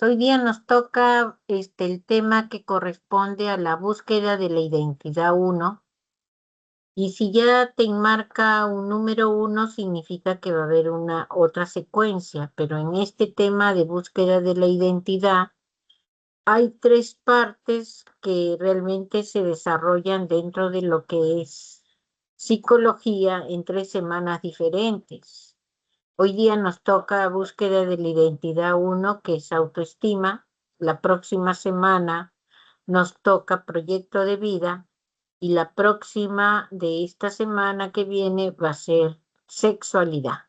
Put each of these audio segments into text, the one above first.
Hoy día nos toca el tema que corresponde a la búsqueda de la identidad uno. Y si ya te enmarca un número uno, significa que va a haber una otra secuencia. Pero en este tema de búsqueda de la identidad, hay tres partes que realmente se desarrollan dentro de lo que es psicología en 3 semanas diferentes. Hoy día nos toca búsqueda de la identidad uno, que es autoestima. La próxima semana nos toca proyecto de vida y la próxima de esta semana que viene va a ser sexualidad.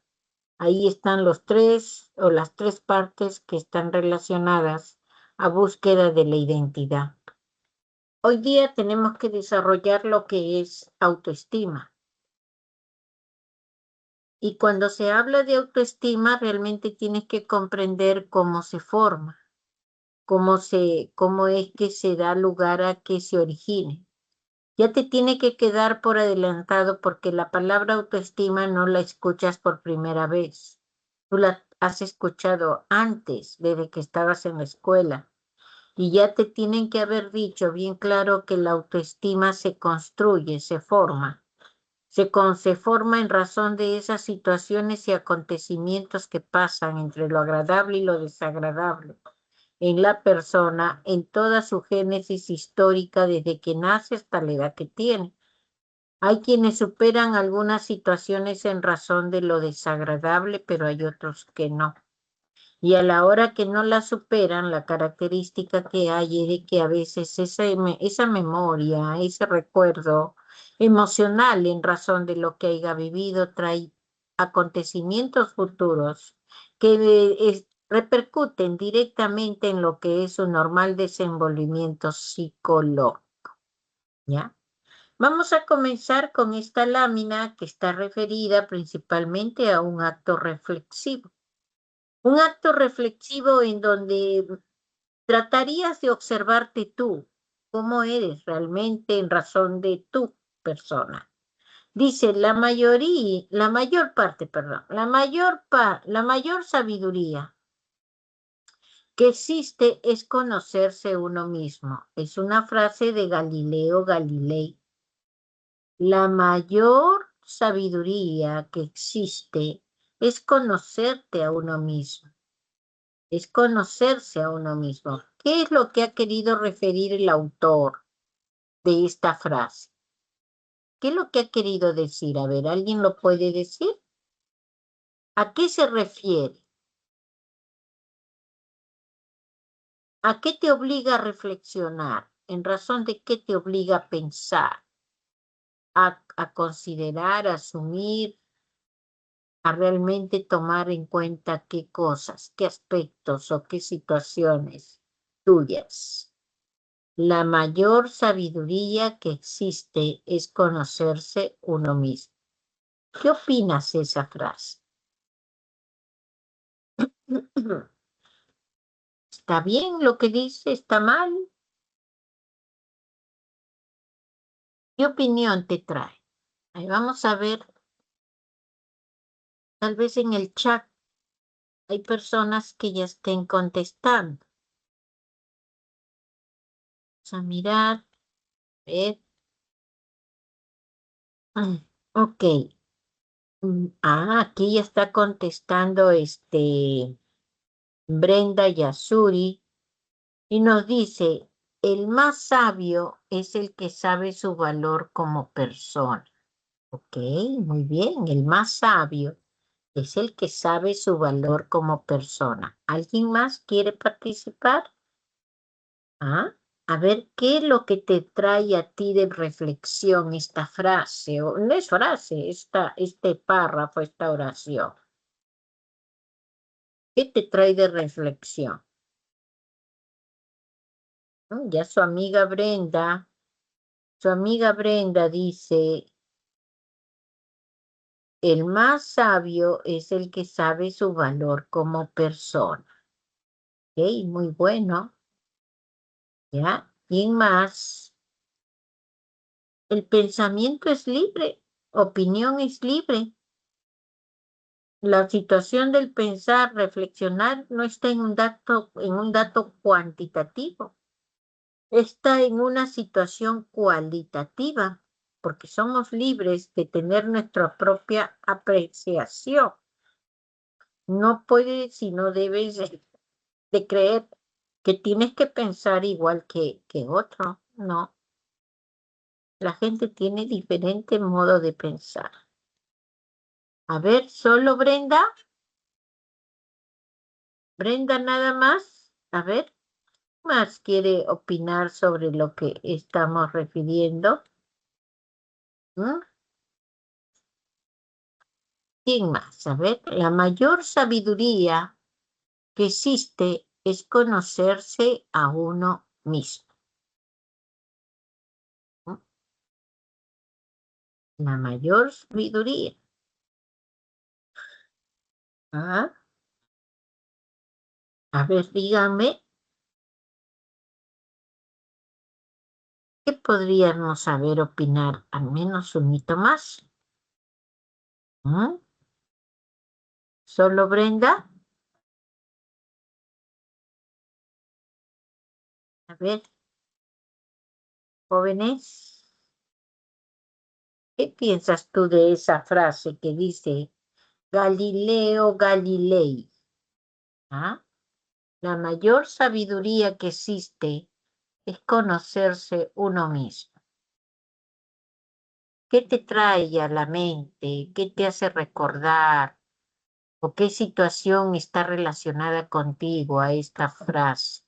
Ahí están los tres o las tres partes que están relacionadas a búsqueda de la identidad. Hoy día tenemos que desarrollar lo que es autoestima. Y cuando se habla de autoestima, realmente tienes que comprender cómo se forma, cómo es que se da lugar a que se origine. Ya te tiene que quedar por adelantado porque la palabra autoestima no la escuchas por primera vez. Tú la has escuchado antes, desde que estabas en la escuela. Y ya te tienen que haber dicho bien claro que la autoestima se construye, se forma. Se forma en razón de esas situaciones y acontecimientos que pasan entre lo agradable y lo desagradable en la persona, en toda su génesis histórica desde que nace hasta la edad que tiene. Hay quienes superan algunas situaciones en razón de lo desagradable, pero hay otros que no. Y a la hora que no la superan, la característica que hay es de que a veces esa memoria, ese recuerdo emocional en razón de lo que haya vivido, trae acontecimientos futuros que repercuten directamente en lo que es su normal desenvolvimiento psicológico. ¿Ya? Vamos a comenzar con esta lámina que está referida principalmente a un acto reflexivo. Un acto reflexivo en donde tratarías de observarte tú, cómo eres realmente en razón de tu persona. Dice, la mayor parte, perdón, la mayor sabiduría que existe es conocerse uno mismo. Es una frase de Galileo Galilei. La mayor sabiduría que existe es conocerte a uno mismo, es conocerse a uno mismo. ¿Qué es lo que ha querido referir el autor de esta frase? ¿Qué es lo que ha querido decir? A ver, ¿alguien lo puede decir? ¿A qué se refiere? ¿A qué te obliga a reflexionar? ¿En razón de qué te obliga a pensar? A considerar, a asumir, a realmente tomar en cuenta qué cosas, qué aspectos o qué situaciones tuyas. La mayor sabiduría que existe es conocerse uno mismo. ¿Qué opinas de esa frase? ¿Está bien lo que dice? ¿Está mal? ¿Qué opinión te trae? Ahí vamos a ver, tal vez en el chat hay personas que ya estén contestando. Vamos a mirar, ver. Ok. Aquí ya está contestando Brenda Yasuri y nos dice, el más sabio es el que sabe su valor como persona. Ok, muy bien, el más sabio es el que sabe su valor como persona. ¿Alguien más quiere participar? ¿Ah? A ver, ¿qué es lo que te trae a ti de reflexión esta frase? O, no es frase, este párrafo, esta oración. ¿Qué te trae de reflexión? Ya su amiga Brenda dice, el más sabio es el que sabe su valor como persona. Ok, muy bueno, ¿ya? ¿Quién más? El pensamiento es libre, opinión es libre. La situación del pensar, reflexionar, no está en un dato cuantitativo, está en una situación cualitativa, porque somos libres de tener nuestra propia apreciación. No puedes y no debes de creer que tienes que pensar igual que otro. No, la gente tiene diferente modo de pensar. A ver, solo Brenda. Brenda nada más. A ver, ¿más quiere opinar sobre lo que estamos refiriendo? ¿Mm? ¿Quién más? A ver, la mayor sabiduría que existe es conocerse a uno mismo. ¿Mm? La mayor sabiduría. ¿Ah? A ver, dígame, ¿qué podríamos saber opinar? Al menos un hito más. ¿Mm? ¿Solo Brenda? A ver, jóvenes, ¿qué piensas tú de esa frase que dice Galileo Galilei? ¿Ah? La mayor sabiduría que existe es conocerse uno mismo. ¿Qué te trae a la mente? ¿Qué te hace recordar? ¿O qué situación está relacionada contigo a esta frase?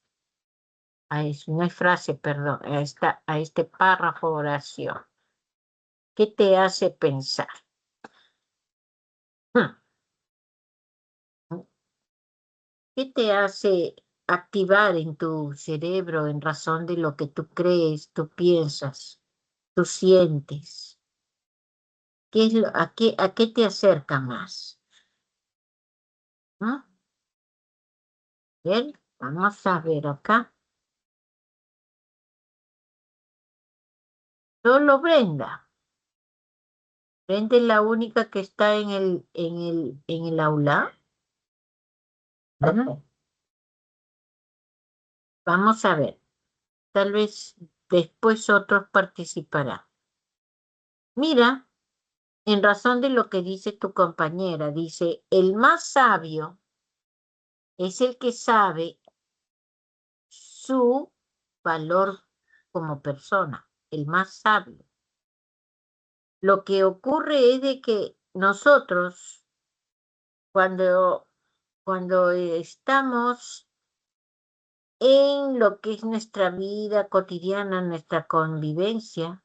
No es frase, perdón, a este párrafo oración. ¿Qué te hace pensar? Hmm. ¿Qué te hace activar en tu cerebro en razón de lo que tú crees, tú piensas, tú sientes? ¿A qué te acerca más? ¿No? Bien, vamos a ver acá. Solo Brenda. Brenda es la única que está en el aula. Ujú. Vamos a ver. Tal vez después otros participarán. Mira, en razón de lo que dice tu compañera, dice, el más sabio es el que sabe su valor como persona, el más sabio. Lo que ocurre es de que nosotros, cuando, cuando estamos en lo que es nuestra vida cotidiana, nuestra convivencia,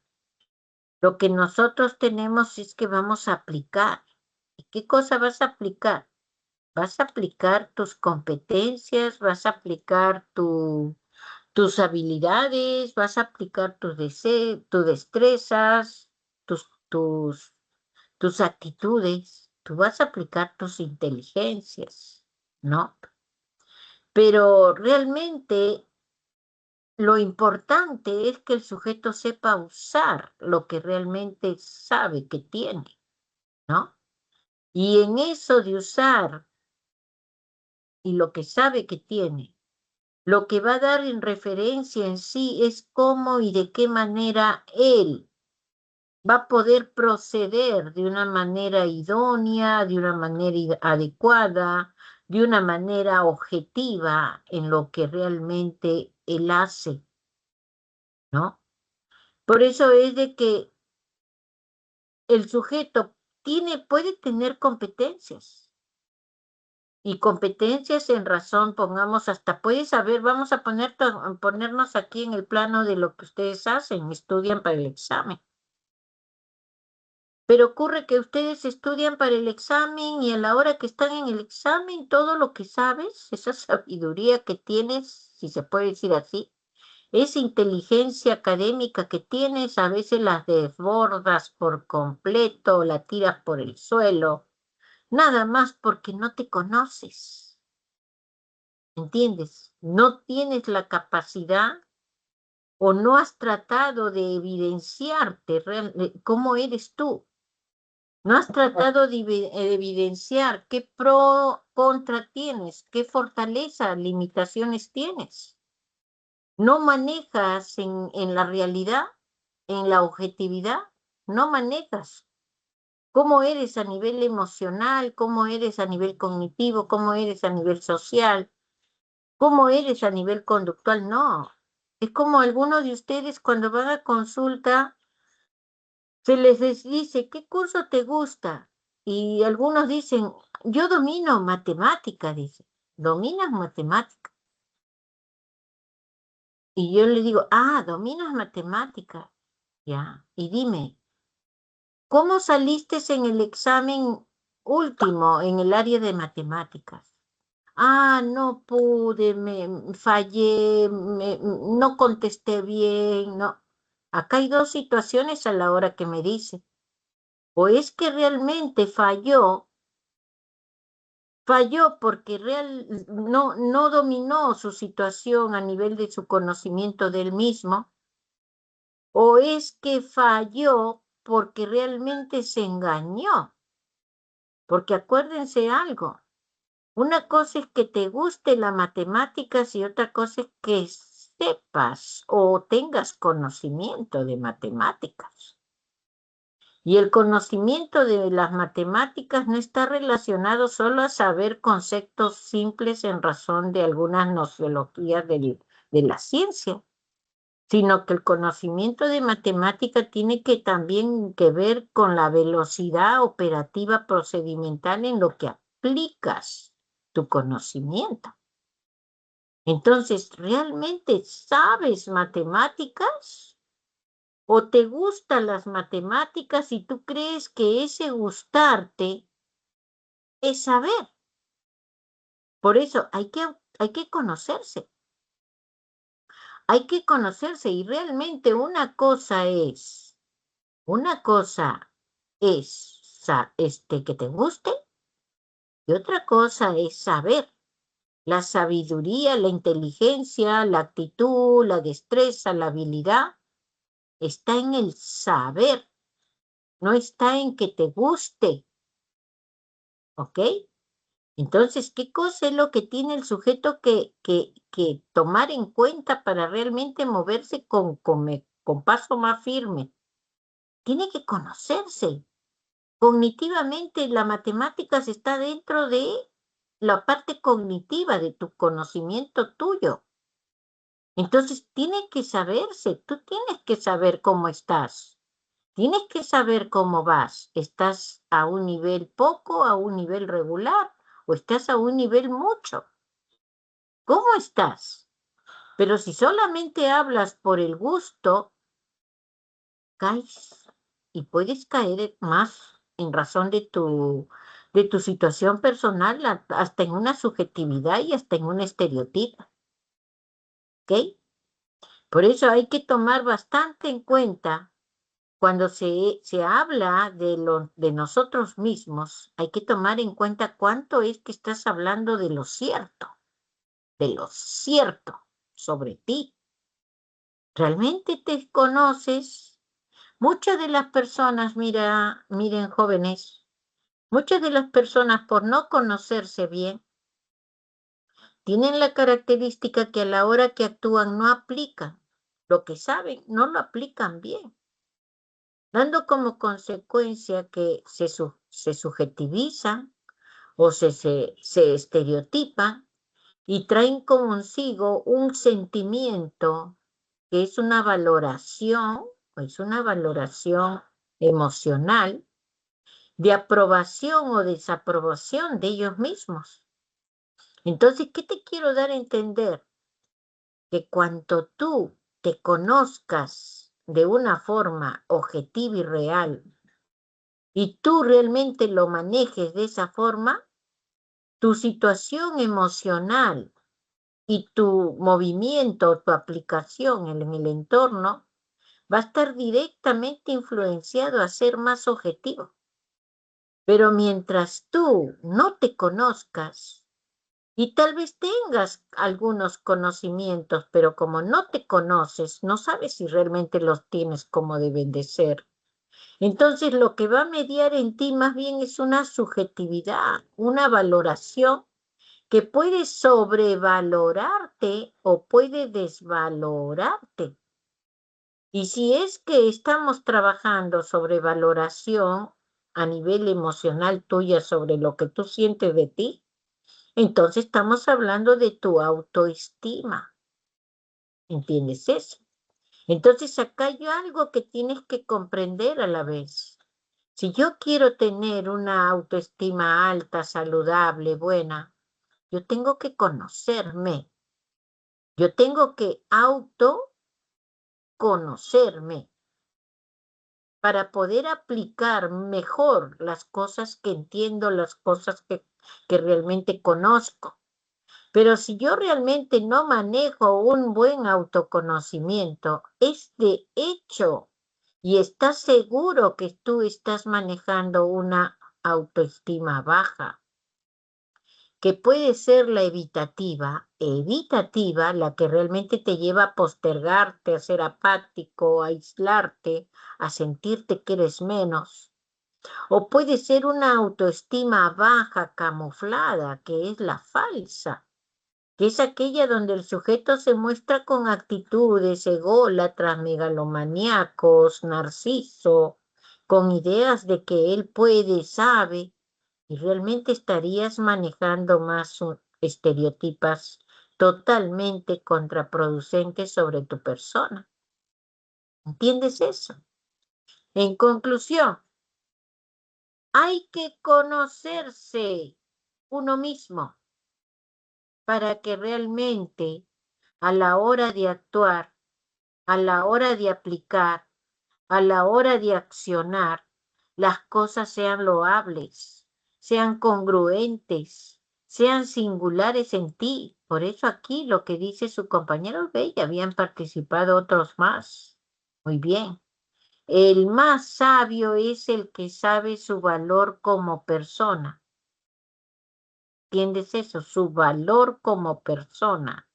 lo que nosotros tenemos es que vamos a aplicar. ¿Y qué cosa vas a aplicar? Vas a aplicar tus competencias, vas a aplicar tus habilidades, vas a aplicar tus destrezas, tus tus actitudes, tú vas a aplicar tus inteligencias, ¿no? Pero realmente lo importante es que el sujeto sepa usar lo que realmente sabe que tiene, ¿no? Y en eso de usar y lo que sabe que tiene, lo que va a dar en referencia en sí es cómo y de qué manera él va a poder proceder de una manera idónea, de una manera adecuada, de una manera objetiva en lo que realmente él hace, ¿no? Por eso es de que el sujeto puede tener competencias. Y competencias en razón, pongamos hasta, puede saber, vamos a ponernos aquí en el plano de lo que ustedes hacen, estudian para el examen. Pero ocurre que ustedes estudian para el examen y a la hora que están en el examen, todo lo que sabes, esa sabiduría que tienes, si se puede decir así, esa inteligencia académica que tienes, a veces las desbordas por completo, la tiras por el suelo, nada más porque no te conoces, ¿entiendes? No tienes la capacidad o no has tratado de evidenciarte cómo eres tú. No has tratado de evidenciar qué pro, contra tienes, qué fortaleza, limitaciones tienes. No manejas en la realidad, en la objetividad, no manejas. ¿Cómo eres a nivel emocional? ¿Cómo eres a nivel cognitivo? ¿Cómo eres a nivel social? ¿Cómo eres a nivel conductual? No. Es como algunos de ustedes cuando van a consulta, se les dice, ¿qué curso te gusta? Y algunos dicen, yo domino matemática, dice. ¿Dominas matemática? Y yo le digo, dominas matemática. Ya. Y dime, ¿cómo saliste en el examen último en el área de matemáticas? No pude, me fallé, no contesté bien, no. Acá hay dos situaciones a la hora que me dice. O es que realmente falló porque no dominó su situación a nivel de su conocimiento del mismo, o es que falló porque realmente se engañó. Porque acuérdense algo. Una cosa es que te guste las matemáticas y otra cosa es que sepas o tengas conocimiento de matemáticas. Y el conocimiento de las matemáticas no está relacionado solo a saber conceptos simples en razón de algunas nociologías de la ciencia, sino que el conocimiento de matemática tiene que también que ver con la velocidad operativa procedimental en lo que aplicas tu conocimiento. Entonces, ¿realmente sabes matemáticas? ¿O te gustan las matemáticas y tú crees que ese gustarte es saber? Por eso hay que conocerse. Hay que conocerse y realmente una cosa es que te guste y otra cosa es saber. La sabiduría, la inteligencia, la actitud, la destreza, la habilidad, está en el saber, no está en que te guste, ¿ok? Entonces, ¿qué cosa es lo que tiene el sujeto que tomar en cuenta para realmente moverse con paso más firme? Tiene que conocerse. Cognitivamente, la matemáticas está dentro de la parte cognitiva de tu conocimiento tuyo. Entonces, tiene que saberse, tú tienes que saber cómo estás. Tienes que saber cómo vas. ¿Estás a un nivel poco, a un nivel regular o estás a un nivel mucho? ¿Cómo estás? Pero si solamente hablas por el gusto, caes y puedes caer más en razón de tu situación personal, hasta en una subjetividad y hasta en un estereotipo. ¿Ok? Por eso hay que tomar bastante en cuenta. Cuando se habla de nosotros mismos, hay que tomar en cuenta cuánto es que estás hablando de lo cierto sobre ti. ¿Realmente te conoces? Muchas de las personas, miren jóvenes, muchas de las personas por no conocerse bien, tienen la característica que a la hora que actúan no aplican. Lo que saben, no lo aplican bien, dando como consecuencia que se subjetivizan o se estereotipan y traen consigo un sentimiento que es una valoración emocional de aprobación o desaprobación de ellos mismos. Entonces, ¿qué te quiero dar a entender? Que cuanto tú te conozcas de una forma objetiva y real y tú realmente lo manejes de esa forma, tu situación emocional y tu movimiento, tu aplicación en el entorno va a estar directamente influenciado a ser más objetivo. Pero mientras tú no te conozcas y tal vez tengas algunos conocimientos, pero como no te conoces, no sabes si realmente los tienes como deben de ser. Entonces, lo que va a mediar en ti más bien es una subjetividad, una valoración que puede sobrevalorarte o puede desvalorarte. Y si es que estamos trabajando sobre valoración a nivel emocional tuya sobre lo que tú sientes de ti, entonces estamos hablando de tu autoestima. ¿Entiendes eso? Entonces acá hay algo que tienes que comprender a la vez. Si yo quiero tener una autoestima alta, saludable, buena, yo tengo que conocerme. Yo tengo que autoconocerme para poder aplicar mejor las cosas que entiendo, las cosas que realmente conozco. Pero si yo realmente no manejo un buen autoconocimiento, es de hecho, y estás seguro que tú estás manejando una autoestima baja, que puede ser la evitativa, la que realmente te lleva a postergarte, a ser apático, a aislarte, a sentirte que eres menos. O puede ser una autoestima baja, camuflada, que es la falsa, que es aquella donde el sujeto se muestra con actitudes ególatras, megalomaníacos, narciso, con ideas de que él puede, sabe, y realmente estarías manejando más estereotipas totalmente contraproducentes sobre tu persona. ¿Entiendes eso? En conclusión, hay que conocerse uno mismo para que realmente a la hora de actuar, a la hora de aplicar, a la hora de accionar, las cosas sean loables, sean congruentes, sean singulares en ti. Por eso aquí lo que dice su compañero, ve, ya habían participado otros más. Muy bien. El más sabio es el que sabe su valor como persona. ¿Entiendes eso? Su valor como persona.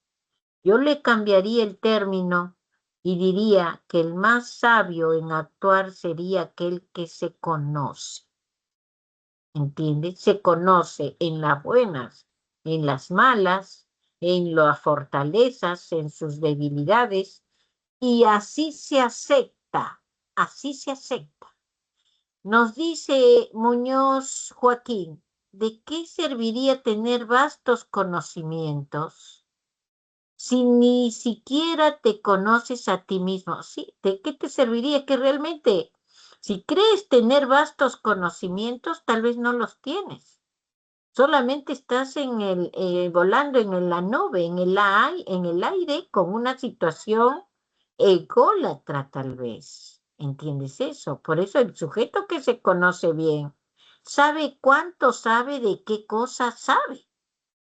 Yo le cambiaría el término y diría que el más sabio en actuar sería aquel que se conoce. ¿Entiendes? Se conoce en las buenas, en las malas, en las fortalezas, en sus debilidades, y así se acepta, así se acepta. Nos dice Muñoz Joaquín, ¿de qué serviría tener vastos conocimientos si ni siquiera te conoces a ti mismo? ¿Sí? ¿De qué te serviría que realmente, si crees tener vastos conocimientos, tal vez no los tienes? Solamente estás volando la nube, en el aire, con una situación ególatra, tal vez. ¿Entiendes eso? Por eso el sujeto que se conoce bien sabe cuánto sabe de qué cosa sabe.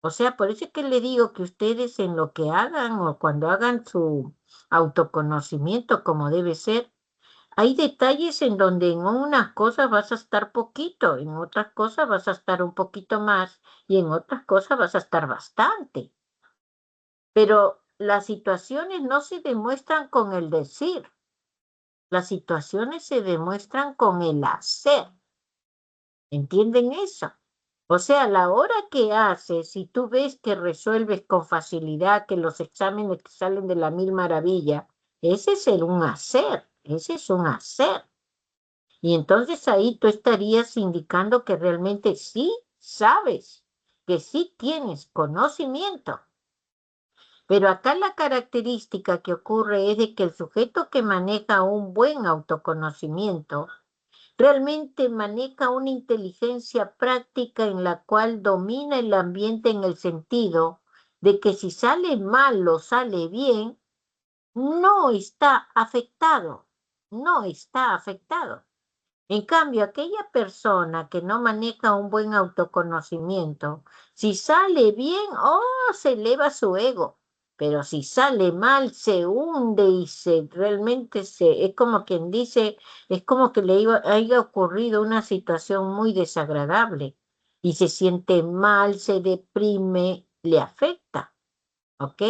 O sea, por eso es que le digo que ustedes en lo que hagan o cuando hagan su autoconocimiento como debe ser, hay detalles en donde en unas cosas vas a estar poquito, en otras cosas vas a estar un poquito más y en otras cosas vas a estar bastante. Pero las situaciones no se demuestran con el decir, las situaciones se demuestran con el hacer. ¿Entienden eso? O sea, la hora que haces, si tú ves que resuelves con facilidad, que los exámenes te salen de la mil maravilla, ese es un hacer, ese es un hacer. Y entonces ahí tú estarías indicando que realmente sí sabes, que sí tienes conocimiento. Pero acá la característica que ocurre es de que el sujeto que maneja un buen autoconocimiento realmente maneja una inteligencia práctica en la cual domina el ambiente en el sentido de que si sale mal o sale bien, no está afectado, no está afectado. En cambio, aquella persona que no maneja un buen autoconocimiento, si sale bien, oh, se eleva su ego, pero si sale mal, se hunde y es como quien dice, es como que haya ocurrido una situación muy desagradable y se siente mal, se deprime, le afecta, ¿ok?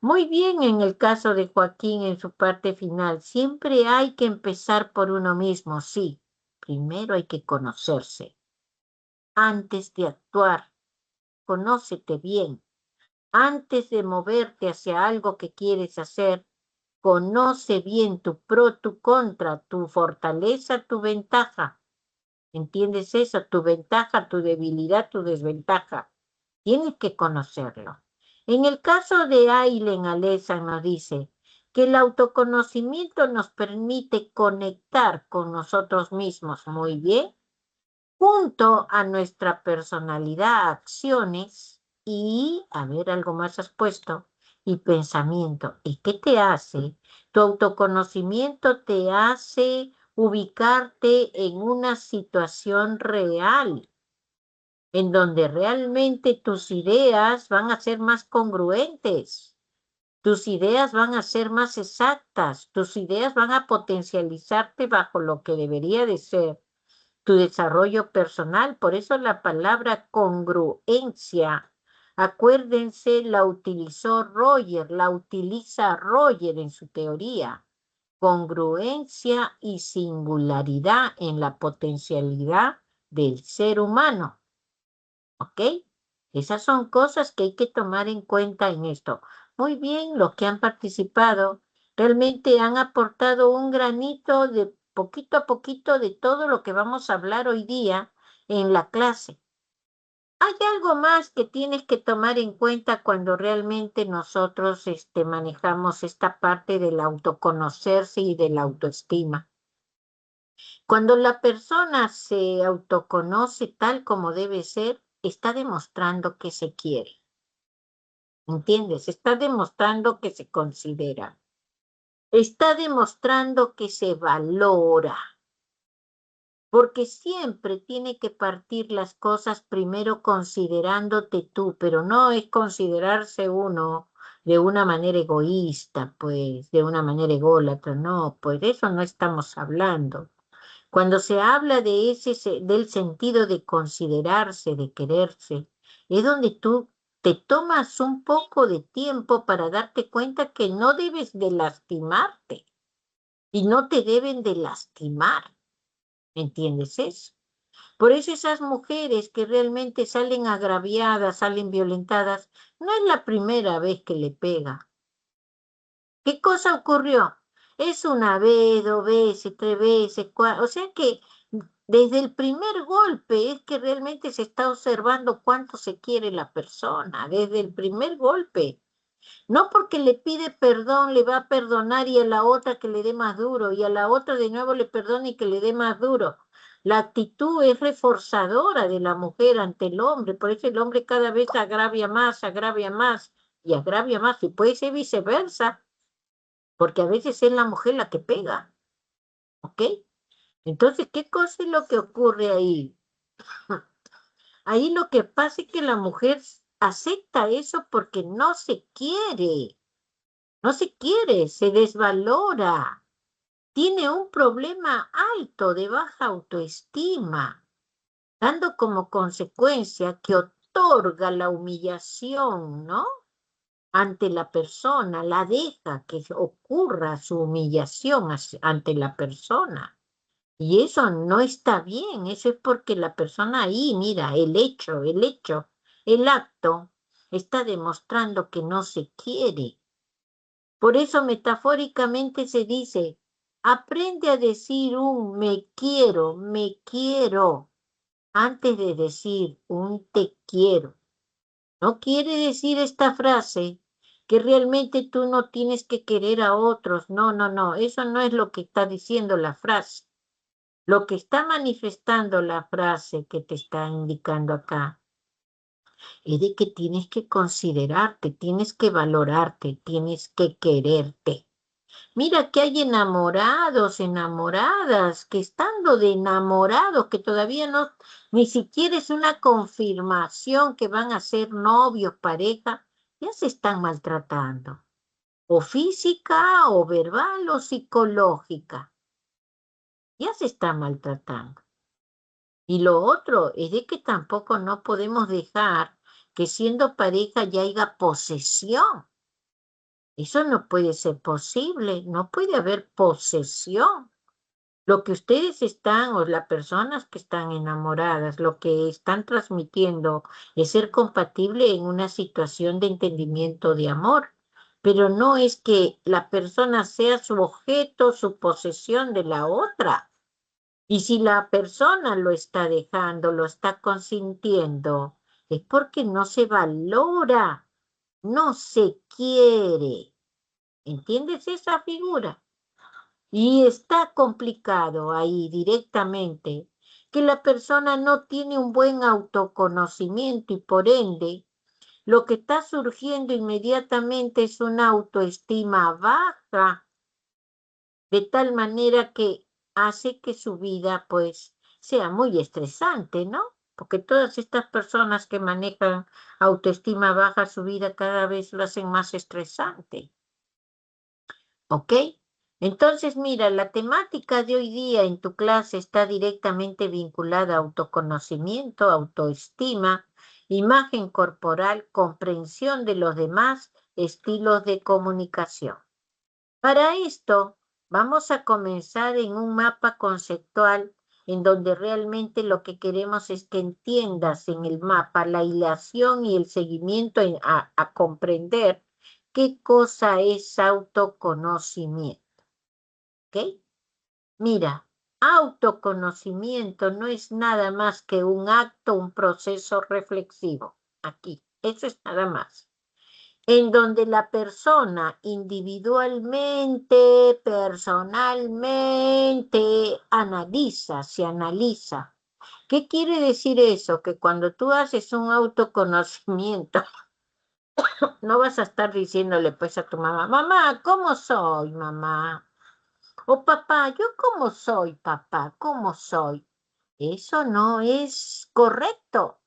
Muy bien en el caso de Joaquín en su parte final. Siempre hay que empezar por uno mismo, sí. Primero hay que conocerse. Antes de actuar, conócete bien. Antes de moverte hacia algo que quieres hacer, conoce bien tu pro, tu contra, tu fortaleza, tu ventaja. ¿Entiendes eso? Tu ventaja, tu debilidad, tu desventaja. Tienes que conocerlo. En el caso de Aylen Alesa nos dice que el autoconocimiento nos permite conectar con nosotros mismos muy bien, junto a nuestra personalidad, acciones y, a ver, algo más has puesto, y pensamiento. ¿Y qué te hace? Tu autoconocimiento te hace ubicarte en una situación real, en donde realmente tus ideas van a ser más congruentes, tus ideas van a ser más exactas, tus ideas van a potencializarte bajo lo que debería de ser tu desarrollo personal. Por eso la palabra congruencia, acuérdense, la utiliza Roger en su teoría. Congruencia y singularidad en la potencialidad del ser humano. ¿Ok? Esas son cosas que hay que tomar en cuenta en esto. Muy bien, los que han participado realmente han aportado un granito de poquito a poquito de todo lo que vamos a hablar hoy día en la clase. Hay algo más que tienes que tomar en cuenta cuando realmente nosotros manejamos esta parte del autoconocerse y de la autoestima. Cuando la persona se autoconoce tal como debe ser, está demostrando que se quiere, ¿entiendes? Está demostrando que se considera, está demostrando que se valora, porque siempre tiene que partir las cosas primero considerándote tú, pero no es considerarse uno de una manera egoísta, pues, de una manera ególatra, no, pues de eso no estamos hablando. Cuando se habla de del sentido de considerarse, de quererse, es donde tú te tomas un poco de tiempo para darte cuenta que no debes de lastimarte y no te deben de lastimar. ¿Entiendes eso? Por eso esas mujeres que realmente salen agraviadas, salen violentadas, no es la primera vez que le pega. ¿Qué cosa ocurrió? Es una vez, dos veces, tres veces, cuatro. O sea que desde el primer golpe es que realmente se está observando cuánto se quiere la persona, desde el primer golpe. No porque le pide perdón le va a perdonar y a la otra que le dé más duro y a la otra de nuevo le perdona y que le dé más duro. La actitud es reforzadora de la mujer ante el hombre, por eso el hombre cada vez agravia más y puede ser viceversa, porque a veces es la mujer la que pega, ¿ok? Entonces, ¿qué cosa es lo que ocurre ahí? Ahí lo que pasa es que la mujer acepta eso porque no se quiere, se desvalora, tiene un problema alto de baja autoestima, dando como consecuencia que otorga la humillación, ¿no? Ante la persona, la deja que ocurra su humillación ante la persona. Y eso no está bien, eso es porque la persona ahí, mira, el acto está demostrando que no se quiere. Por eso metafóricamente se dice, aprende a decir un me quiero, antes de decir un te quiero. No quiere decir esta frase que realmente tú no tienes que querer a otros. No, no, no, eso no es lo que está diciendo la frase. Lo que está manifestando la frase que te está indicando acá es de que tienes que considerarte, tienes que valorarte, tienes que quererte. Mira que hay enamorados, enamoradas, que estando de enamorados, que todavía no, ni siquiera es una confirmación que van a ser novios, pareja, ya se están maltratando, o física, o verbal, o psicológica, ya se están maltratando. Y lo otro es de que tampoco no podemos dejar que siendo pareja ya haya posesión. Eso no puede ser posible, no puede haber posesión. Lo que ustedes están, o las personas que están enamoradas, lo que están transmitiendo es ser compatible en una situación de entendimiento de amor, pero no es que la persona sea su objeto, su posesión de la otra. Y si la persona lo está dejando, lo está consintiendo, es porque no se valora, no se quiere. ¿Entiendes esa figura? Y está complicado ahí directamente que la persona no tiene un buen autoconocimiento y por ende lo que está surgiendo inmediatamente es una autoestima baja, de tal manera que hace que su vida pues sea muy estresante, ¿no? Porque todas estas personas que manejan autoestima baja, su vida cada vez lo hacen más estresante. ¿Ok? Entonces, mira, la temática de hoy día en tu clase está directamente vinculada a autoconocimiento, autoestima, imagen corporal, comprensión de los demás, estilos de comunicación. Para esto, vamos a comenzar en un mapa conceptual en donde realmente lo que queremos es que entiendas en el mapa la hilación y el seguimiento a comprender qué cosa es autoconocimiento. ¿Ok? Mira, autoconocimiento no es nada más que un acto, un proceso reflexivo. Aquí, eso es nada más. En donde la persona individualmente, personalmente, se analiza. ¿Qué quiere decir eso? Que cuando tú haces un autoconocimiento, no vas a estar diciéndole pues a tu mamá, mamá, ¿cómo soy, mamá? O papá, ¿yo cómo soy, papá? ¿Cómo soy? Eso no es correcto,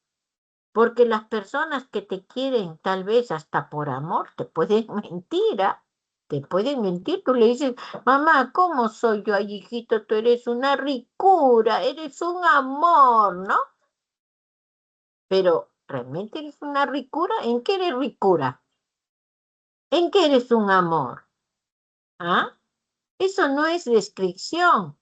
porque las personas que te quieren, tal vez hasta por amor, te pueden mentir, ¿ah? Te pueden mentir, tú le dices, mamá, ¿cómo soy yo? Ay, hijito, tú eres una ricura, eres un amor, ¿no? Pero, ¿realmente eres una ricura? ¿En qué eres ricura? ¿En qué eres un amor? ¿Ah? Eso no es descripción.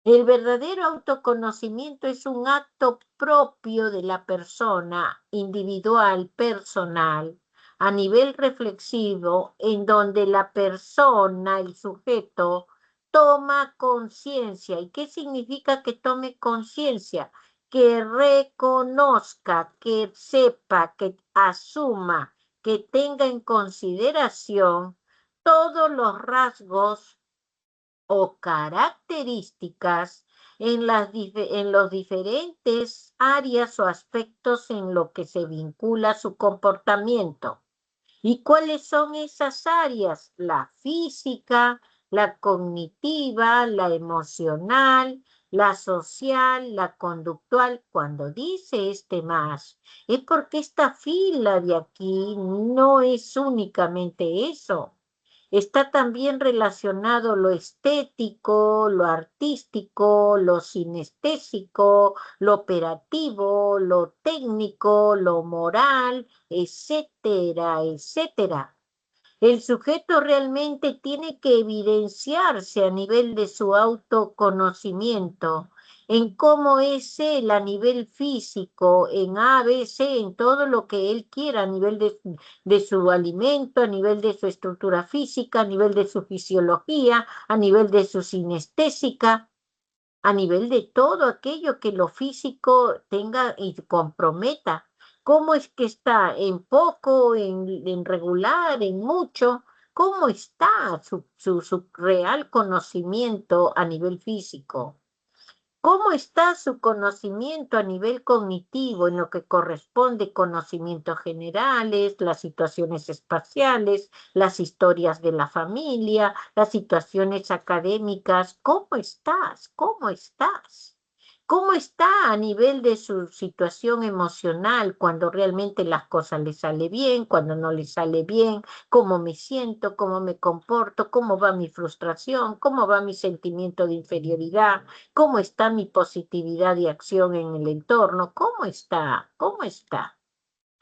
El verdadero autoconocimiento es un acto propio de la persona, individual, personal, a nivel reflexivo, en donde la persona, el sujeto, toma conciencia. ¿Y qué significa que tome conciencia? Que reconozca, que sepa, que asuma, que tenga en consideración todos los rasgos o características en los diferentes áreas o aspectos en lo que se vincula su comportamiento. ¿Y cuáles son esas áreas? La física, la cognitiva, la emocional, la social, la conductual. Cuando dice este más, es porque esta fila de aquí no es únicamente eso. Está también relacionado lo estético, lo artístico, lo sinestésico, lo operativo, lo técnico, lo moral, etcétera, etcétera. El sujeto realmente tiene que evidenciarse a nivel de su autoconocimiento, en cómo es él a nivel físico, en A, B, C, en todo lo que él quiera, a nivel de su alimento, a nivel de su estructura física, a nivel de su fisiología, a nivel de su sinestésica, a nivel de todo aquello que lo físico tenga y comprometa. ¿Cómo es que está? ¿En poco, en regular, en mucho? ¿Cómo está su real conocimiento a nivel físico? ¿Cómo está su conocimiento a nivel cognitivo en lo que corresponde conocimientos generales, las situaciones espaciales, las historias de la familia, las situaciones académicas? ¿Cómo estás? ¿Cómo estás? ¿Cómo está a nivel de su situación emocional cuando realmente las cosas le sale bien, cuando no le sale bien? ¿Cómo me siento? ¿Cómo me comporto? ¿Cómo va mi frustración? ¿Cómo va mi sentimiento de inferioridad? ¿Cómo está mi positividad y acción en el entorno? ¿Cómo está? ¿Cómo está?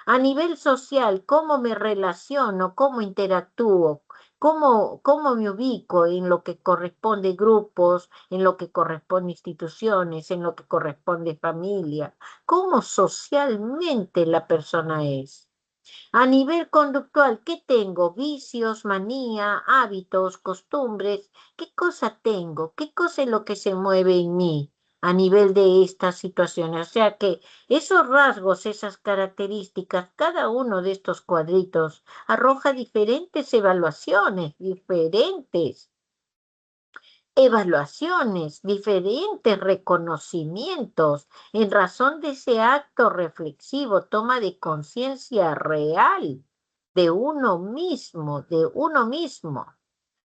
A nivel social, cómo me relaciono, cómo interactúo, cómo me ubico en lo que corresponde grupos, en lo que corresponde instituciones, en lo que corresponde familia, cómo socialmente la persona es. A nivel conductual, ¿qué tengo? Vicios, manía, hábitos, costumbres. ¿Qué cosa tengo? ¿Qué cosa es lo que se mueve en mí a nivel de estas situaciones? O sea que esos rasgos, esas características, cada uno de estos cuadritos arroja diferentes evaluaciones, diferentes reconocimientos en razón de ese acto reflexivo, toma de conciencia real de uno mismo, de uno mismo.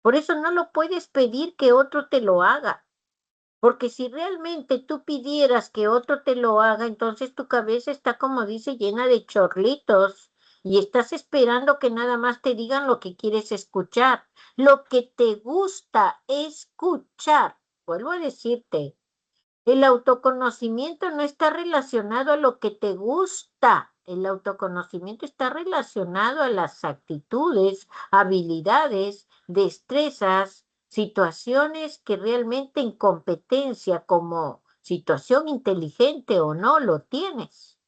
Por eso no lo puedes pedir que otro te lo haga. Porque si realmente tú pidieras que otro te lo haga, entonces tu cabeza está, como dice, llena de chorlitos y estás esperando que nada más te digan lo que quieres escuchar, lo que te gusta escuchar. Vuelvo a decirte, el autoconocimiento no está relacionado a lo que te gusta. El autoconocimiento está relacionado a las actitudes, habilidades, destrezas, situaciones que realmente en competencia como situación inteligente o no lo tienes.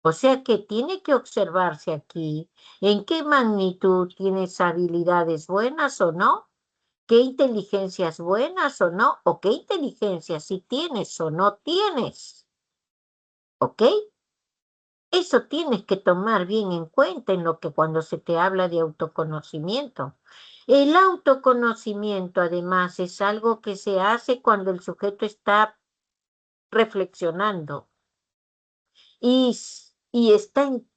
O sea que tiene que observarse aquí en qué magnitud tienes habilidades buenas o no, qué inteligencias buenas o no, o qué inteligencia sí tienes o no tienes, ¿ok? Eso tienes que tomar bien en cuenta en lo que cuando se te habla de autoconocimiento. El autoconocimiento, además, es algo que se hace cuando el sujeto está reflexionando y está en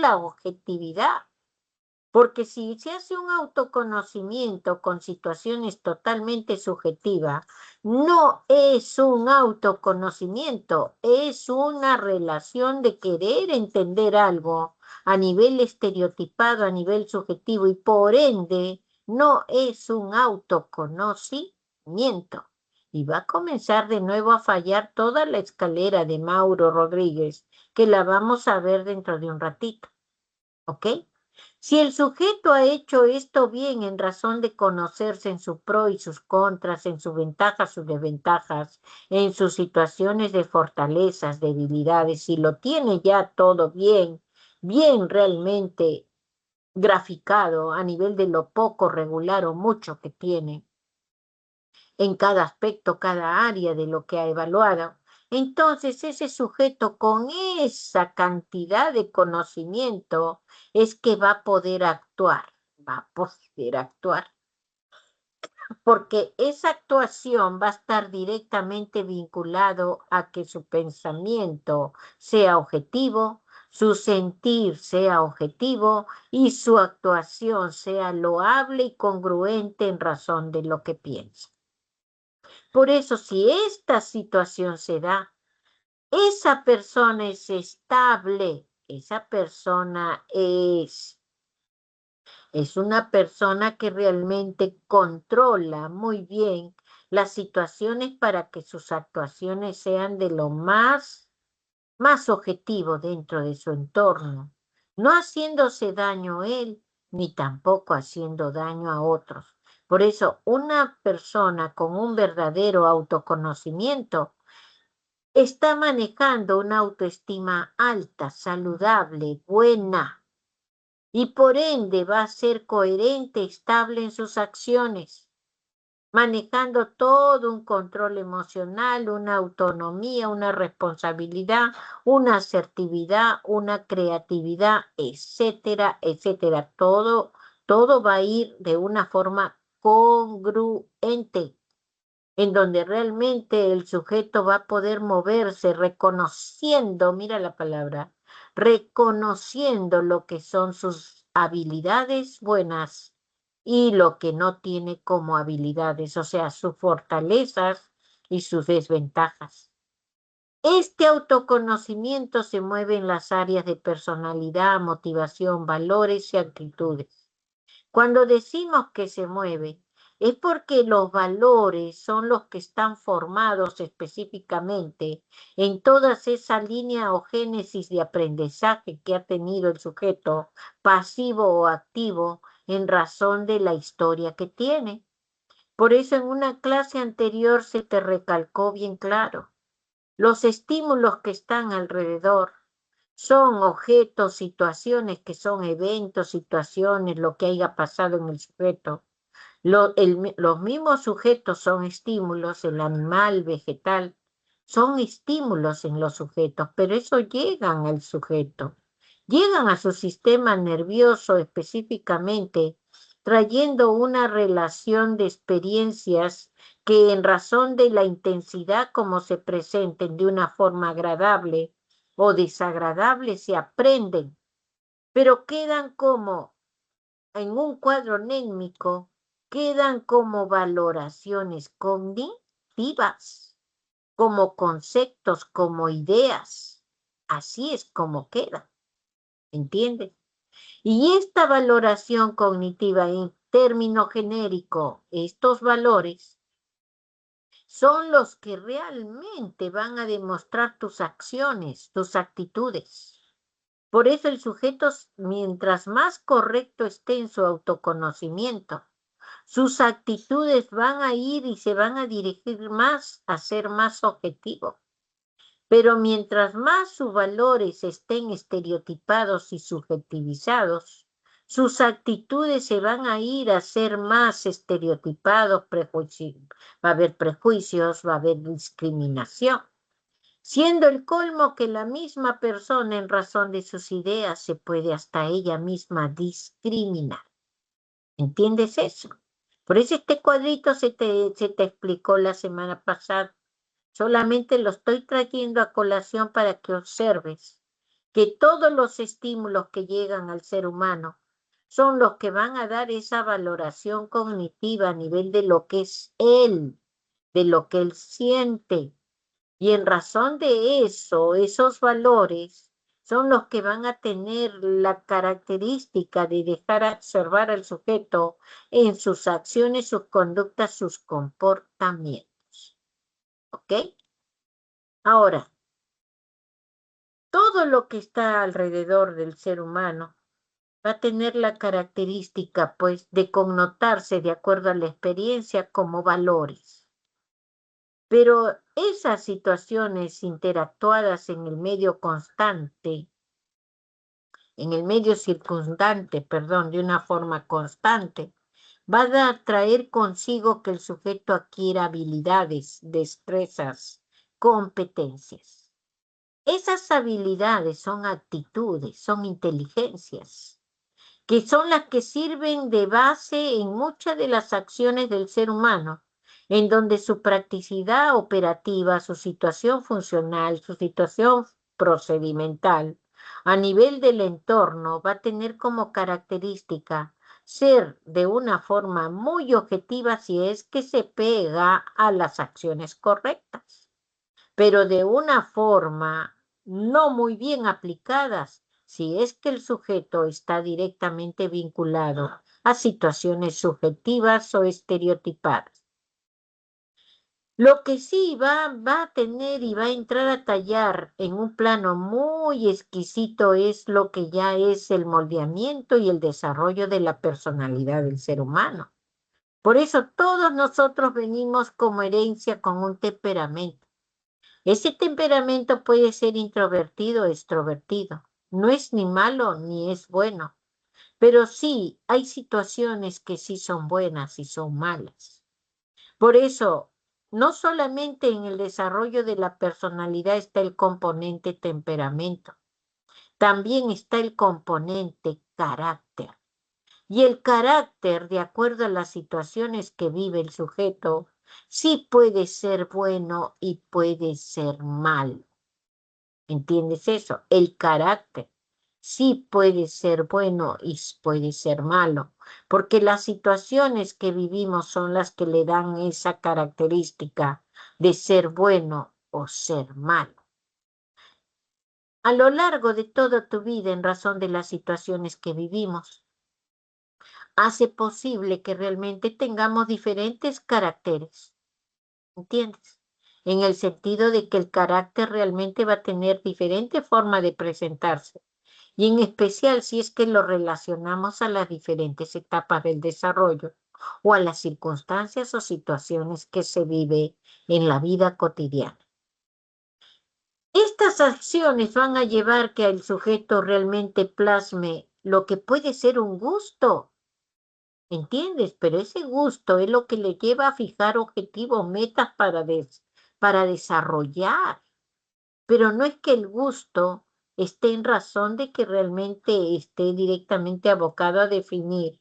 la objetividad. Porque si se hace un autoconocimiento con situaciones totalmente subjetivas, no es un autoconocimiento, es una relación de querer entender algo a nivel estereotipado, a nivel subjetivo y por ende no es un autoconocimiento. Y va a comenzar de nuevo a fallar toda la escalera de Mauro Rodríguez, que la vamos a ver dentro de un ratito. ¿Ok? Si el sujeto ha hecho esto bien en razón de conocerse en su pro y sus contras, en sus ventajas, sus desventajas, en sus situaciones de fortalezas, debilidades, si lo tiene ya todo bien, bien realmente graficado a nivel de lo poco regular o mucho que tiene, en cada aspecto, cada área de lo que ha evaluado. Entonces, ese sujeto con esa cantidad de conocimiento es que va a poder actuar, va a poder actuar, porque esa actuación va a estar directamente vinculado a que su pensamiento sea objetivo, su sentir sea objetivo y su actuación sea loable y congruente en razón de lo que piensa. Por eso, si esta situación se da, esa persona es estable, esa persona es una persona que realmente controla muy bien las situaciones para que sus actuaciones sean de lo más objetivo dentro de su entorno, no haciéndose daño él, ni tampoco haciendo daño a otros. Por eso, una persona con un verdadero autoconocimiento está manejando una autoestima alta, saludable, buena, y por ende va a ser coherente, estable en sus acciones, manejando todo un control emocional, una autonomía, una responsabilidad, una asertividad, una creatividad, etcétera, etcétera. Todo va a ir de una forma congruente en donde realmente el sujeto va a poder moverse reconociendo, mira la palabra, reconociendo lo que son sus habilidades buenas y lo que no tiene como habilidades, o sea, sus fortalezas y sus desventajas. Este autoconocimiento se mueve en las áreas de personalidad, motivación, valores y actitudes. Cuando decimos que se mueve, es porque los valores son los que están formados específicamente en toda esa línea o génesis de aprendizaje que ha tenido el sujeto, pasivo o activo, en razón de la historia que tiene. Por eso en una clase anterior se te recalcó bien claro, los estímulos que están alrededor son objetos, situaciones que son eventos, situaciones, lo que haya pasado en el sujeto. Los mismos sujetos son estímulos, el animal, vegetal, son estímulos en los sujetos, pero eso llegan al sujeto, llegan a su sistema nervioso específicamente, trayendo una relación de experiencias que en razón de la intensidad como se presenten de una forma agradable o desagradable se aprenden, pero quedan como en un cuadro anémico, quedan como valoraciones cognitivas, como conceptos, como ideas. Así es como queda, ¿entiendes? Y esta valoración cognitiva en término genérico, estos valores, son los que realmente van a demostrar tus acciones, tus actitudes. Por eso el sujeto, mientras más correcto esté en su autoconocimiento, sus actitudes van a ir y se van a dirigir más a ser más objetivo. Pero mientras más sus valores estén estereotipados y subjetivizados, sus actitudes se van a ir a ser más estereotipados, va a haber prejuicios, va a haber discriminación, siendo el colmo que la misma persona en razón de sus ideas se puede hasta ella misma discriminar. ¿Entiendes eso? Por eso este cuadrito se te explicó la semana pasada. Solamente lo estoy trayendo a colación para que observes que todos los estímulos que llegan al ser humano son los que van a dar esa valoración cognitiva a nivel de lo que es él, de lo que él siente. Y en razón de eso, esos valores son los que van a tener la característica de dejar observar al sujeto en sus acciones, sus conductas, sus comportamientos. ¿Ok? Ahora, todo lo que está alrededor del ser humano va a tener la característica, pues, de connotarse de acuerdo a la experiencia como valores. Pero esas situaciones interactuadas en el medio constante, en el medio circundante, perdón, de una forma constante, van a traer consigo que el sujeto adquiera habilidades, destrezas, competencias. Esas habilidades son actitudes, son inteligencias, que son las que sirven de base en muchas de las acciones del ser humano, en donde su practicidad operativa, su situación funcional, su situación procedimental, a nivel del entorno, va a tener como característica ser de una forma muy objetiva si es que se pega a las acciones correctas, pero de una forma no muy bien aplicadas si es que el sujeto está directamente vinculado a situaciones subjetivas o estereotipadas. Lo que sí va a tener y va a entrar a tallar en un plano muy exquisito es lo que ya es el moldeamiento y el desarrollo de la personalidad del ser humano. Por eso todos nosotros venimos como herencia con un temperamento. Ese temperamento puede ser introvertido o extrovertido. No es ni malo ni es bueno, pero sí hay situaciones que sí son buenas y son malas. Por eso, no solamente en el desarrollo de la personalidad está el componente temperamento, también está el componente carácter. Y el carácter, de acuerdo a las situaciones que vive el sujeto, sí puede ser bueno y puede ser malo. ¿Entiendes eso? El carácter sí puede ser bueno y puede ser malo, porque las situaciones que vivimos son las que le dan esa característica de ser bueno o ser malo. A lo largo de toda tu vida, en razón de las situaciones que vivimos, hace posible que realmente tengamos diferentes caracteres, ¿entiendes? En el sentido de que el carácter realmente va a tener diferente forma de presentarse. Y en especial si es que lo relacionamos a las diferentes etapas del desarrollo o a las circunstancias o situaciones que se vive en la vida cotidiana. Estas acciones van a llevar que el sujeto realmente plasme lo que puede ser un gusto, ¿entiendes? Pero ese gusto es lo que le lleva a fijar objetivos, metas para desarrollar. Pero no es que el gusto esté en razón de que realmente esté directamente abocado a definir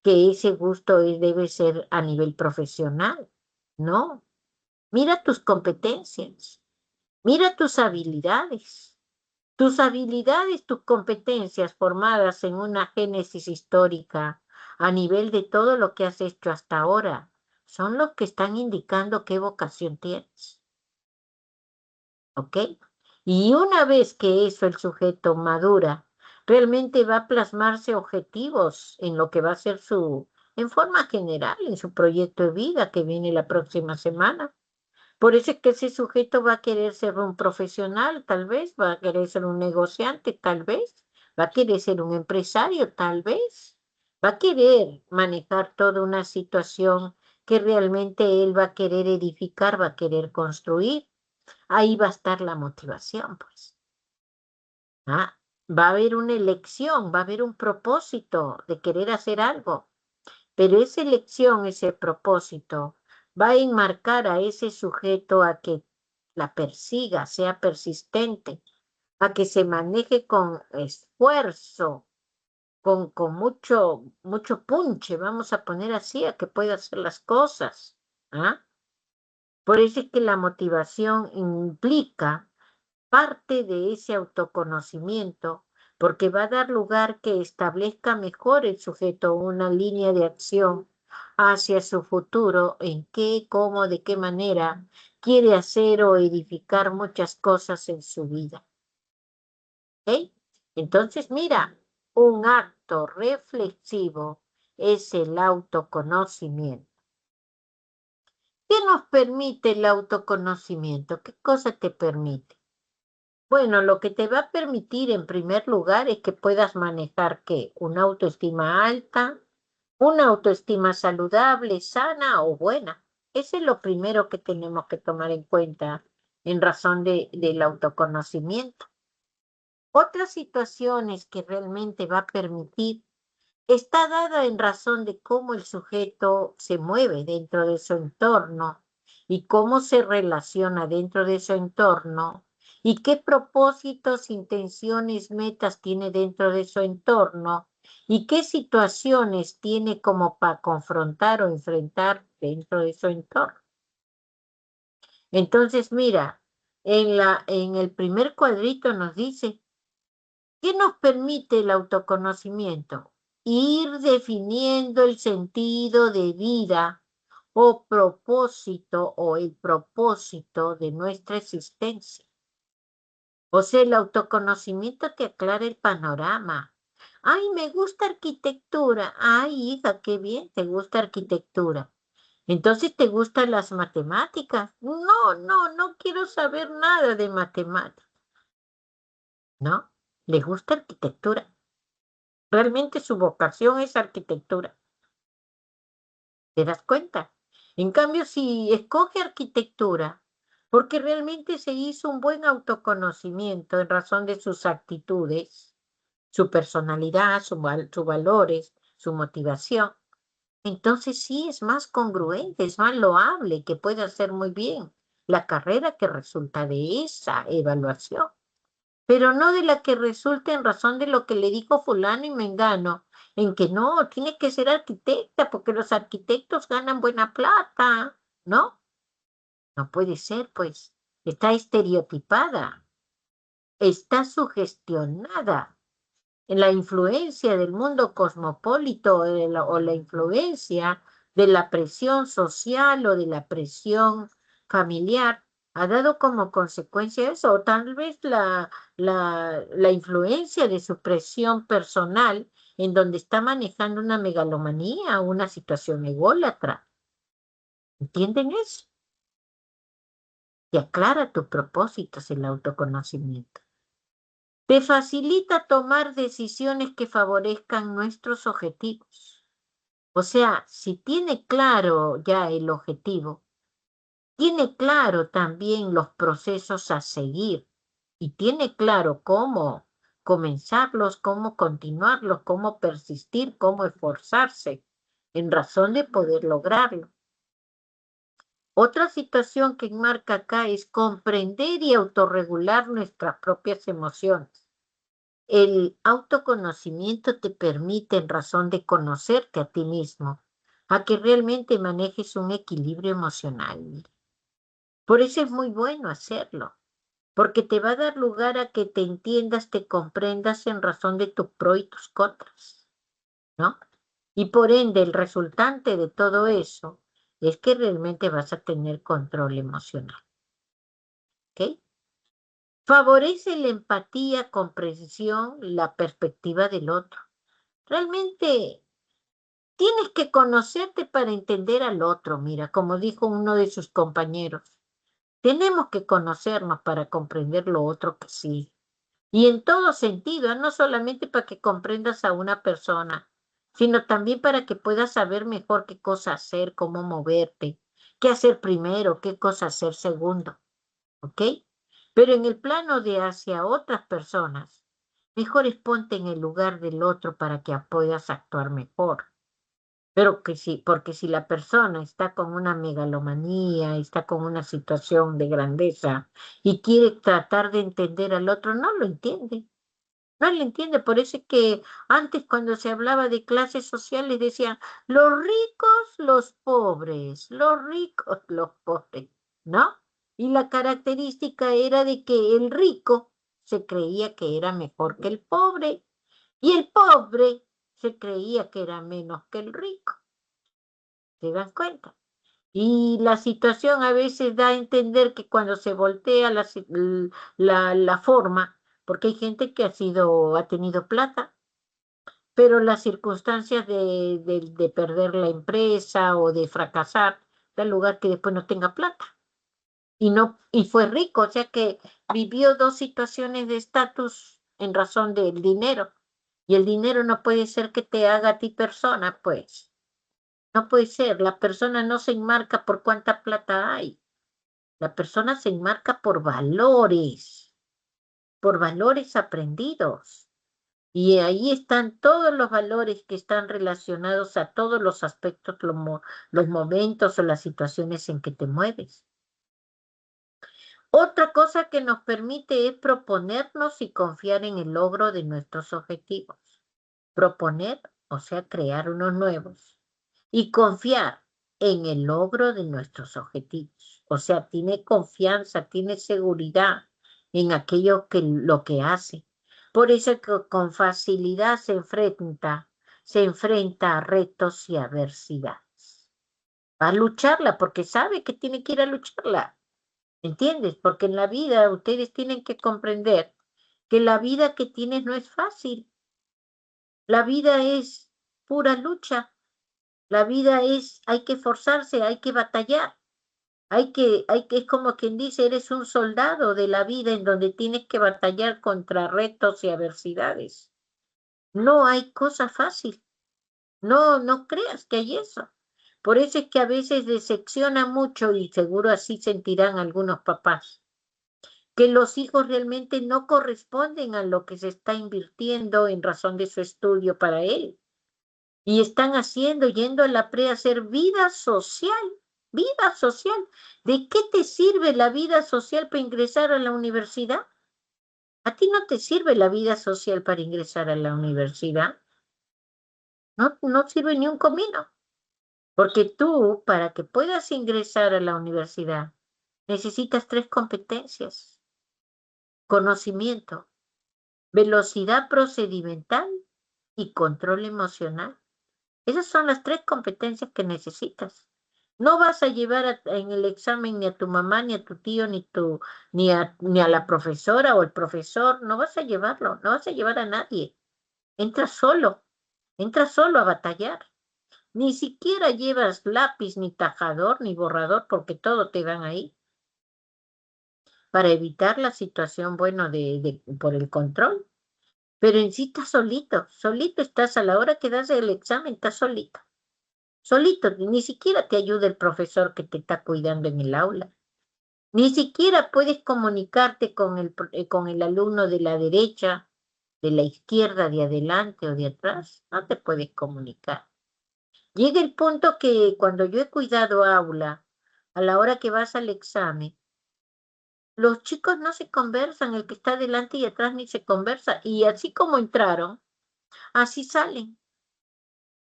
que ese gusto debe ser a nivel profesional. No, mira tus competencias, mira tus habilidades, tus competencias formadas en una génesis histórica a nivel de todo lo que has hecho hasta ahora, son los que están indicando qué vocación tienes. ¿Ok? Y una vez que eso el sujeto madura, realmente va a plasmarse objetivos en lo que va a ser en forma general, en su proyecto de vida que viene la próxima semana. Por eso es que ese sujeto va a querer ser un profesional, tal vez, va a querer ser un negociante, tal vez, va a querer ser un empresario, tal vez, va a querer manejar toda una situación que realmente él va a querer edificar, va a querer construir. Ahí va a estar la motivación, pues. ¿Ah? Va a haber una elección, va a haber un propósito de querer hacer algo, pero esa elección, ese propósito, va a enmarcar a ese sujeto a que la persiga, sea persistente, a que se maneje con esfuerzo, con mucho punche, vamos a poner así, a que pueda hacer las cosas. ¿Ah? Por eso es que la motivación implica parte de ese autoconocimiento, porque va a dar lugar que establezca mejor el sujeto una línea de acción hacia su futuro, en qué, cómo, de qué manera quiere hacer o edificar muchas cosas en su vida. ¿Ok? Entonces, mira, un acto reflexivo es el autoconocimiento. ¿Qué nos permite el autoconocimiento? ¿Qué cosa te permite? Bueno, lo que te va a permitir en primer lugar es que puedas manejar ¿qué? Una autoestima alta, una autoestima saludable, sana o buena. Ese es lo primero que tenemos que tomar en cuenta en razón del autoconocimiento. Otras situaciones que realmente va a permitir está dada en razón de cómo el sujeto se mueve dentro de su entorno y cómo se relaciona dentro de su entorno y qué propósitos, intenciones, metas tiene dentro de su entorno y qué situaciones tiene como para confrontar o enfrentar dentro de su entorno. Entonces, mira, en el primer cuadrito nos dice, ¿qué nos permite el autoconocimiento? Ir definiendo el sentido de vida o propósito o el propósito de nuestra existencia. O sea, el autoconocimiento te aclara el panorama. Ay, me gusta arquitectura. Ay, hija, qué bien, te gusta arquitectura. Entonces, ¿te gustan las matemáticas? No, no, no quiero saber nada de matemáticas. ¿No? ¿Le gusta arquitectura? Realmente su vocación es arquitectura. ¿Te das cuenta? En cambio, si escoge arquitectura, porque realmente se hizo un buen autoconocimiento en razón de sus actitudes, su personalidad, sus valores, su motivación, entonces sí es más congruente, es más loable, que puede hacer muy bien la carrera que resulta de esa evaluación, pero no de la que resulta en razón de lo que le dijo fulano y mengano, en que no, tiene que ser arquitecta porque los arquitectos ganan buena plata, ¿no? No puede ser, pues, está estereotipada, está sugestionada en la influencia del mundo cosmopolito o la influencia de la presión social o de la presión familiar, ha dado como consecuencia eso, o tal vez la influencia de su presión personal en donde está manejando una megalomanía o una situación ególatra. ¿Entienden eso? Te aclara tus propósitos el autoconocimiento. Te facilita tomar decisiones que favorezcan nuestros objetivos. O sea, si tiene claro ya el objetivo, tiene claro también los procesos a seguir y tiene claro cómo comenzarlos, cómo continuarlos, cómo persistir, cómo esforzarse en razón de poder lograrlo. Otra situación que enmarca acá es comprender y autorregular nuestras propias emociones. El autoconocimiento te permite, en razón de conocerte a ti mismo, a que realmente manejes un equilibrio emocional. Por eso es muy bueno hacerlo, porque te va a dar lugar a que te entiendas, te comprendas en razón de tus pros y tus contras, ¿no? Y por ende, el resultante de todo eso es que realmente vas a tener control emocional, ¿ok? Favorece la empatía, comprensión, la perspectiva del otro. Realmente tienes que conocerte para entender al otro, mira, como dijo uno de sus compañeros. Tenemos que conocernos para comprender lo otro que sí. Y en todo sentido, no solamente para que comprendas a una persona, sino también para que puedas saber mejor qué cosa hacer, cómo moverte, qué hacer primero, qué cosa hacer segundo, ¿ok? Pero en el plano de hacia otras personas, mejor es ponte en el lugar del otro para que puedas actuar mejor. Pero que sí, porque si la persona está con una megalomanía, está con una situación de grandeza y quiere tratar de entender al otro, no lo entiende. No lo entiende. Por eso es que antes cuando se hablaba de clases sociales decían los ricos, los ricos, los pobres, ¿no? Y la característica era de que el rico se creía que era mejor que el pobre y el pobre se creía que era menos que el rico. ¿Te das cuenta? Y la situación a veces da a entender que cuando se voltea la forma, porque hay gente que ha tenido plata, pero las circunstancias de perder la empresa o de fracasar, da lugar que después no tenga plata. Y fue rico, o sea que vivió dos situaciones de estatus en razón del dinero. Y el dinero no puede ser que te haga a ti persona, pues. No puede ser, la persona no se enmarca por cuánta plata hay, la persona se enmarca por valores aprendidos. Y ahí están todos los valores que están relacionados a todos los aspectos, los momentos o las situaciones en que te mueves. Otra cosa que nos permite es proponernos y confiar en el logro de nuestros objetivos. Proponer, o sea, crear unos nuevos. Y confiar en el logro de nuestros objetivos. O sea, tiene confianza, tiene seguridad en aquello que lo que hace. Por eso que con facilidad se enfrenta a retos y adversidades. Va a lucharla porque sabe que tiene que ir a lucharla. ¿Entiendes? Porque en la vida ustedes tienen que comprender que la vida que tienes no es fácil. La vida es pura lucha. La vida hay que esforzarse, hay que batallar, es como quien dice, eres un soldado de la vida en donde tienes que batallar contra retos y adversidades. No hay cosa fácil. No, no creas que hay eso. Por eso es que a veces decepciona mucho, y seguro así sentirán algunos papás, que los hijos realmente no corresponden a lo que se está invirtiendo en razón de su estudio para él. Y están yendo a la pre a hacer vida social, vida social. ¿De qué te sirve la vida social para ingresar a la universidad? A ti no te sirve la vida social para ingresar a la universidad. No, no sirve ni un comino. Porque tú, para que puedas ingresar a la universidad, necesitas tres competencias: conocimiento, velocidad procedimental y control emocional. Esas son las tres competencias que necesitas. No vas a llevar en el examen ni a tu mamá, ni a tu tío, ni a la profesora o el profesor. No vas a llevarlo, no vas a llevar a nadie. Entra solo. Entras solo a batallar. Ni siquiera llevas lápiz, ni tajador, ni borrador, porque todo te dan ahí. Para evitar la situación, bueno, por el control. Pero en sí estás solito, solito estás a la hora que das el examen, estás solito. Solito, ni siquiera te ayuda el profesor que te está cuidando en el aula. Ni siquiera puedes comunicarte con el alumno de la derecha, de la izquierda, de adelante o de atrás. No te puedes comunicar. Llega el punto que cuando yo he cuidado aula, a la hora que vas al examen, los chicos no se conversan, el que está adelante y atrás ni se conversa. Y así como entraron, así salen,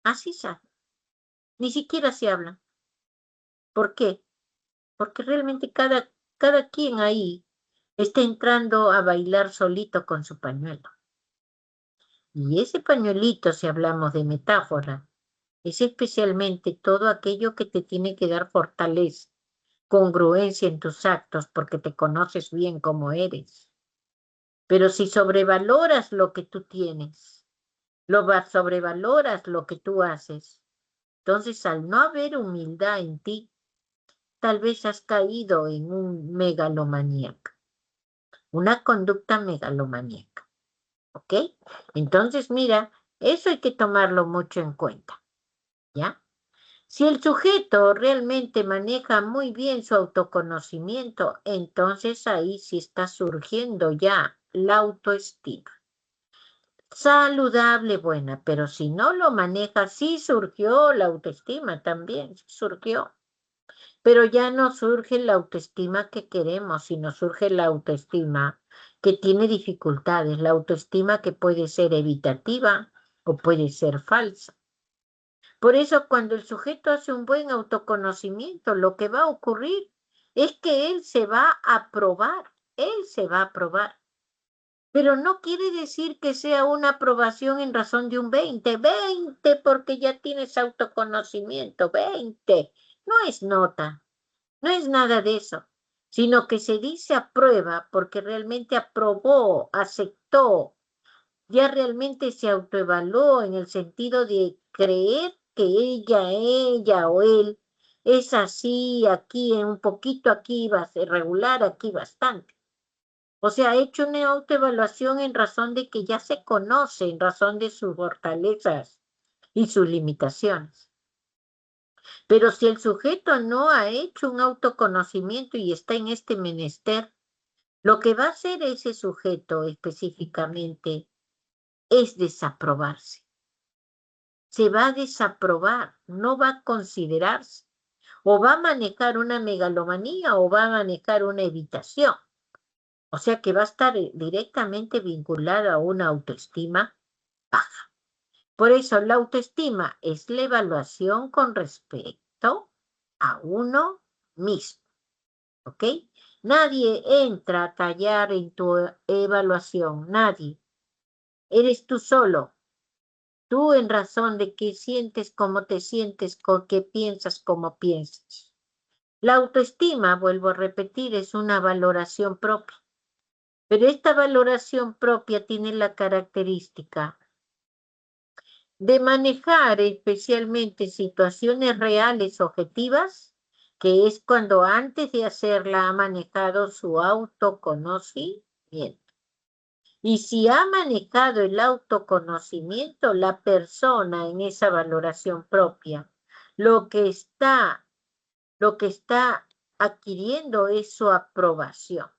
así salen. Ni siquiera se hablan. ¿Por qué? Porque realmente cada quien ahí está entrando a bailar solito con su pañuelo. Y ese pañuelito, si hablamos de metáfora, es especialmente todo aquello que te tiene que dar fortaleza, congruencia en tus actos, porque te conoces bien como eres. Pero si sobrevaloras lo que tú tienes, sobrevaloras lo que tú haces, entonces al no haber humildad en ti, tal vez has caído en un megalomaníaco, una conducta megalomaníaca, ¿ok? Entonces, mira, eso hay que tomarlo mucho en cuenta, ¿ya? Si el sujeto realmente maneja muy bien su autoconocimiento, entonces ahí sí está surgiendo ya la autoestima. Saludable, buena, pero si no lo maneja, sí surgió la autoestima también, sí surgió. Pero ya no surge la autoestima que queremos, sino surge la autoestima que tiene dificultades, la autoestima que puede ser evitativa o puede ser falsa. Por eso cuando el sujeto hace un buen autoconocimiento, lo que va a ocurrir es que él se va a probar, él se va a probar. Pero no quiere decir que sea una aprobación en razón de un 20, 20 porque ya tienes autoconocimiento, 20. No es nota. No es nada de eso, sino que se dice aprueba porque realmente aprobó, aceptó, ya realmente se autoevaluó en el sentido de creer que ella o él es así, aquí un poquito, aquí va a ser regular, aquí bastante. O sea, ha hecho una autoevaluación en razón de que ya se conoce, en razón de sus fortalezas y sus limitaciones. Pero si el sujeto no ha hecho un autoconocimiento y está en este menester, lo que va a hacer ese sujeto específicamente es desaprobarse. Se va a desaprobar, no va a considerarse. O va a manejar una megalomanía o va a manejar una evitación. O sea que va a estar directamente vinculada a una autoestima baja. Por eso la autoestima es la evaluación con respecto a uno mismo. ¿Ok? Nadie entra a tallar en tu evaluación, nadie. Eres tú solo. Tú en razón de que sientes como te sientes, con que piensas como piensas. La autoestima, vuelvo a repetir, es una valoración propia. Pero esta valoración propia tiene la característica de manejar especialmente situaciones reales objetivas, que es cuando antes de hacerla ha manejado su autoconocimiento. Y si ha manejado el autoconocimiento, la persona en esa valoración propia, lo que está, lo que está adquiriendo es su aprobación.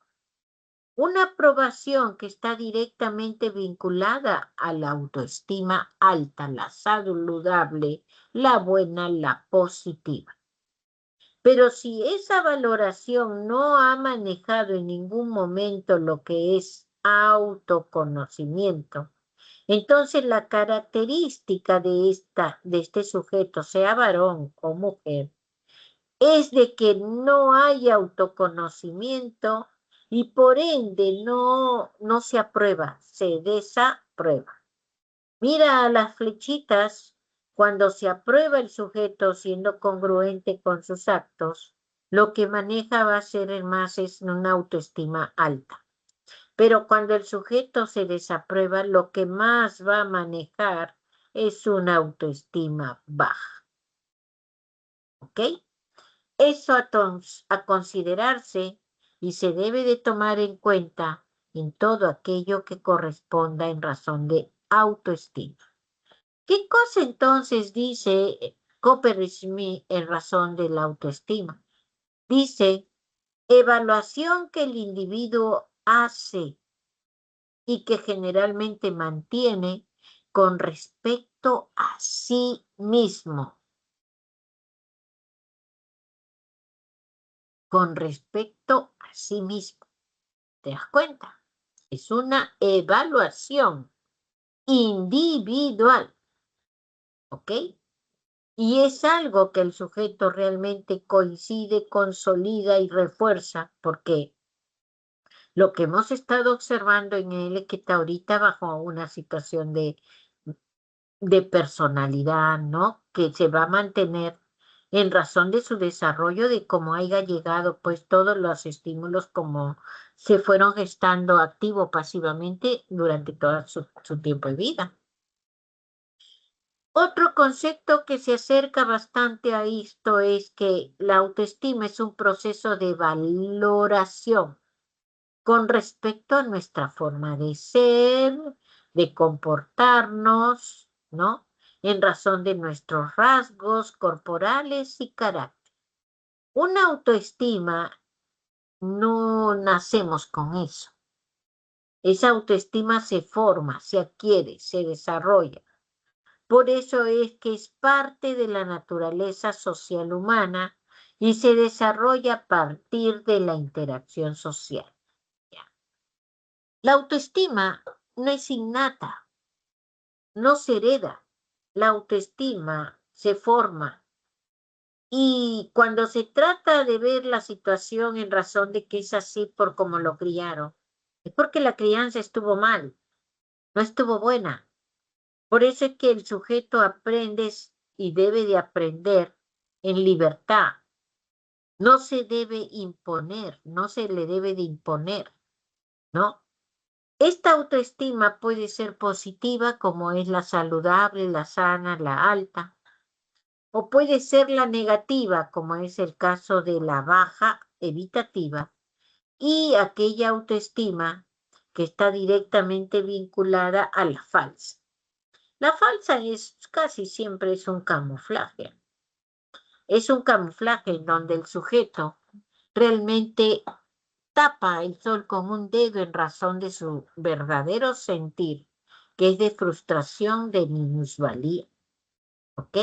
Una aprobación que está directamente vinculada a la autoestima alta, la saludable, la buena, la positiva. Pero si esa valoración no ha manejado en ningún momento lo que es autoconocimiento, entonces la característica de este sujeto, sea varón o mujer, es de que no hay autoconocimiento y por ende no se aprueba, se desaprueba. Mira las flechitas, cuando se aprueba el sujeto siendo congruente con sus actos, lo que maneja va a ser más es una autoestima alta. Pero cuando el sujeto se desaprueba, lo que más va a manejar es una autoestima baja. ¿Ok? Eso a considerarse y se debe de tomar en cuenta en todo aquello que corresponda en razón de autoestima. ¿Qué cosa entonces dice Coppersmith en razón de la autoestima? Dice, evaluación que el individuo hace y que generalmente mantiene con respecto a sí mismo. Con respecto a sí mismo. ¿Te das cuenta? Es una evaluación individual. ¿Ok? Y es algo que el sujeto realmente coincide, consolida y refuerza, porque lo que hemos estado observando en él es que está ahorita bajo una situación de personalidad, ¿no? Que se va a mantener en razón de su desarrollo, de cómo haya llegado, pues todos los estímulos como se fueron gestando activo o pasivamente durante todo su tiempo de vida. Otro concepto que se acerca bastante a esto es que la autoestima es un proceso de valoración con respecto a nuestra forma de ser, de comportarnos, ¿no? En razón de nuestros rasgos corporales y carácter. Una autoestima no nacemos con eso. Esa autoestima se forma, se adquiere, se desarrolla. Por eso es que es parte de la naturaleza social humana y se desarrolla a partir de la interacción social. La autoestima no es innata, no se hereda. La autoestima se forma. Y cuando se trata de ver la situación en razón de que es así por cómo lo criaron, es porque la crianza estuvo mal, no estuvo buena. Por eso es que el sujeto aprende y debe de aprender en libertad. No se debe imponer, no se le debe de imponer, ¿no? Esta autoestima puede ser positiva, como es la saludable, la sana, la alta, o puede ser la negativa, como es el caso de la baja, evitativa, y aquella autoestima que está directamente vinculada a la falsa. La falsa es casi siempre es un camuflaje. Es un camuflaje en donde el sujeto realmente tapa el sol con un dedo en razón de su verdadero sentir, que es de frustración, de minusvalía. ¿Ok?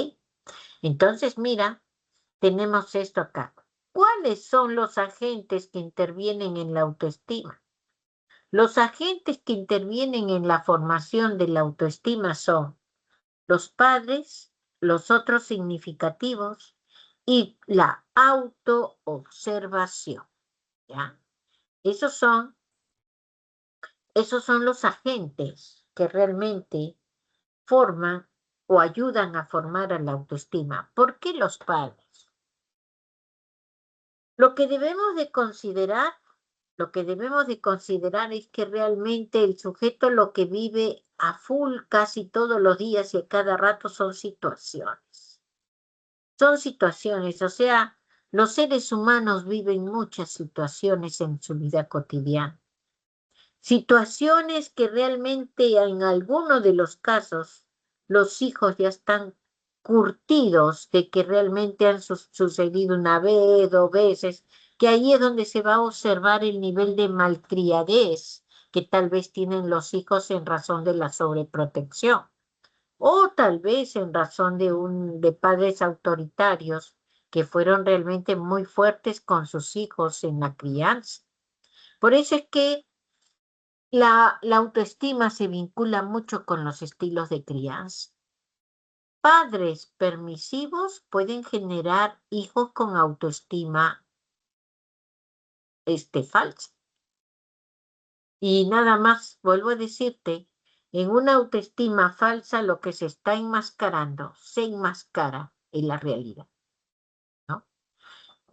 Entonces, mira, tenemos esto acá. ¿Cuáles son los agentes que intervienen en la autoestima? Los agentes que intervienen en la formación de la autoestima son los padres, los otros significativos y la autoobservación. ¿Ya? Esos son los agentes que realmente forman o ayudan a formar a la autoestima. ¿Por qué los padres? Lo que debemos de considerar, es que realmente el sujeto lo que vive a full casi todos los días y a cada rato son situaciones. Son situaciones, o sea, los seres humanos viven muchas situaciones en su vida cotidiana. Situaciones que realmente en algunos de los casos los hijos ya están curtidos de que realmente han sucedido una vez, dos veces, que ahí es donde se va a observar el nivel de malcriadez que tal vez tienen los hijos en razón de la sobreprotección, o tal vez en razón de padres autoritarios que fueron realmente muy fuertes con sus hijos en la crianza. Por eso es que la autoestima se vincula mucho con los estilos de crianza. Padres permisivos pueden generar hijos con autoestima falsa. Y nada más, vuelvo a decirte, en una autoestima falsa lo que se está enmascarando, se enmascara en la realidad, ¿no?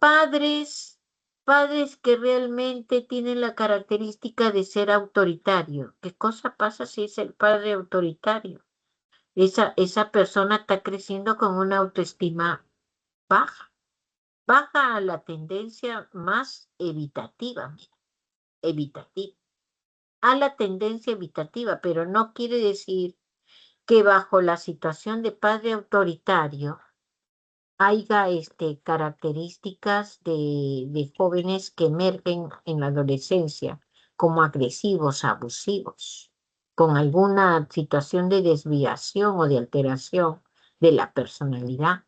Padres que realmente tienen la característica de ser autoritario. ¿Qué cosa pasa si es el padre autoritario? esa persona está creciendo con una autoestima baja, baja a la tendencia más evitativa, mira, evitativa, a la tendencia evitativa, pero no quiere decir que bajo la situación de padre autoritario haya características de jóvenes que emergen en la adolescencia como agresivos, abusivos, con alguna situación de desviación o de alteración de la personalidad,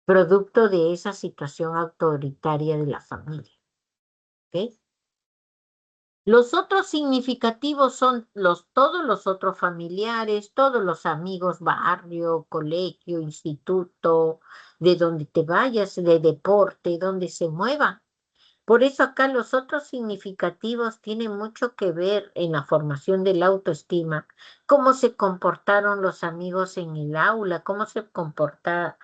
producto de esa situación autoritaria de la familia. ¿Ok? Los otros significativos son todos los otros familiares, todos los amigos, barrio, colegio, instituto, de donde te vayas, de deporte, donde se muevan. Por eso acá los otros significativos tienen mucho que ver en la formación de la autoestima, cómo se comportaron los amigos en el aula, cómo se comportaron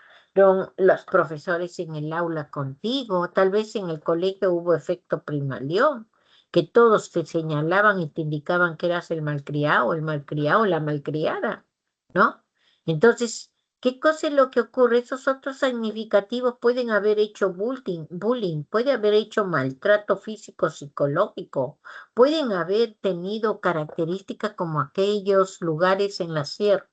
los profesores en el aula contigo, tal vez en el colegio hubo efecto Pigmalión, que todos te señalaban y te indicaban que eras el malcriado, la malcriada, ¿no? Entonces, ¿qué cosa es lo que ocurre? Esos otros significativos pueden haber hecho bullying, puede haber hecho maltrato físico, psicológico, pueden haber tenido características como aquellos lugares en la sierra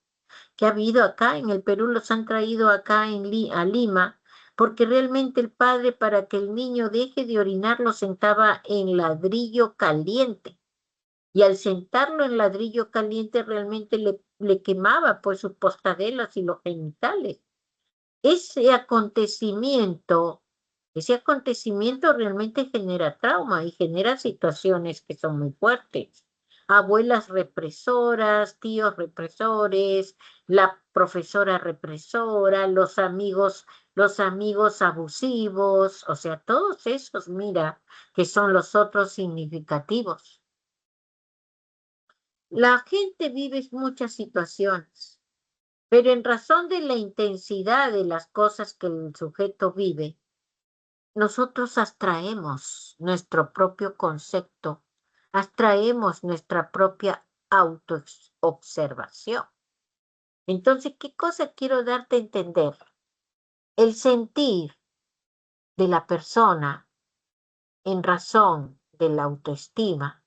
que ha habido acá en el Perú, los han traído acá a Lima, porque realmente el padre para que el niño deje de orinar lo sentaba en ladrillo caliente. Y al sentarlo en ladrillo caliente realmente le quemaba pues sus postadelas y los genitales. Ese acontecimiento, ese acontecimiento realmente genera trauma y genera situaciones que son muy fuertes. Abuelas represoras, tíos represores, la profesora represora, los amigos abusivos, o sea, todos esos, mira, que son los otros significativos. La gente vive muchas situaciones, pero en razón de la intensidad de las cosas que el sujeto vive, nosotros abstraemos nuestro propio concepto, abstraemos nuestra propia autoobservación. Entonces, ¿qué cosa quiero darte a entender? El sentir de la persona en razón de la autoestima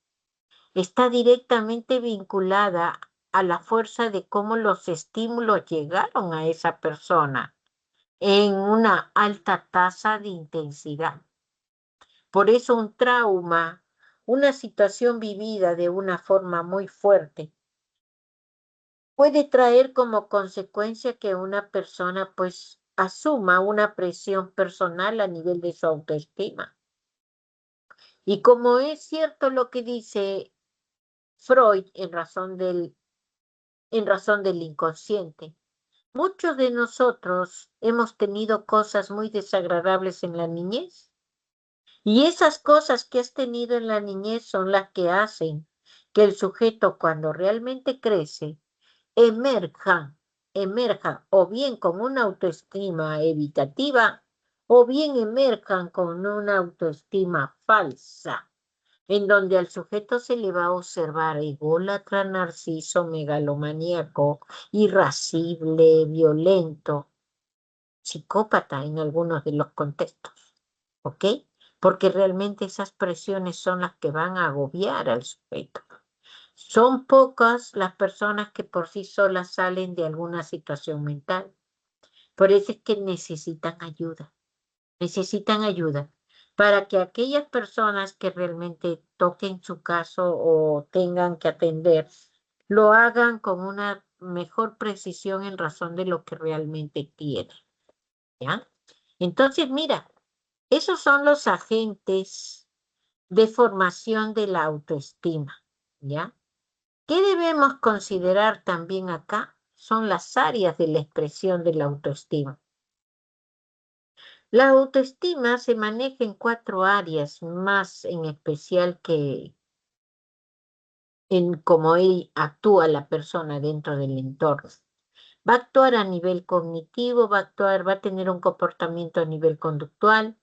está directamente vinculada a la fuerza de cómo los estímulos llegaron a esa persona en una alta tasa de intensidad. Por eso un trauma, una situación vivida de una forma muy fuerte, puede traer como consecuencia que una persona pues asuma una presión personal a nivel de su autoestima. Y como es cierto lo que dice Freud en razón del inconsciente, muchos de nosotros hemos tenido cosas muy desagradables en la niñez. Y esas cosas que has tenido en la niñez son las que hacen que el sujeto cuando realmente crece emerja o bien con una autoestima evitativa o bien emerjan con una autoestima falsa, en donde al sujeto se le va a observar ególatra, narciso, megalomaníaco, irascible, violento, psicópata en algunos de los contextos. ¿Ok? Porque realmente esas presiones son las que van a agobiar al sujeto. Son pocas las personas que por sí solas salen de alguna situación mental. Por eso es que necesitan ayuda para que aquellas personas que realmente toquen su caso o tengan que atender, lo hagan con una mejor precisión en razón de lo que realmente tienen. ¿Ya? Entonces, mira, esos son los agentes de formación de la autoestima, ¿ya? ¿Qué debemos considerar también acá? Son las áreas de la expresión de la autoestima. La autoestima se maneja en 4 áreas, más en especial que en cómo actúa la persona dentro del entorno. Va a actuar a nivel cognitivo, va a tener un comportamiento a nivel conductual,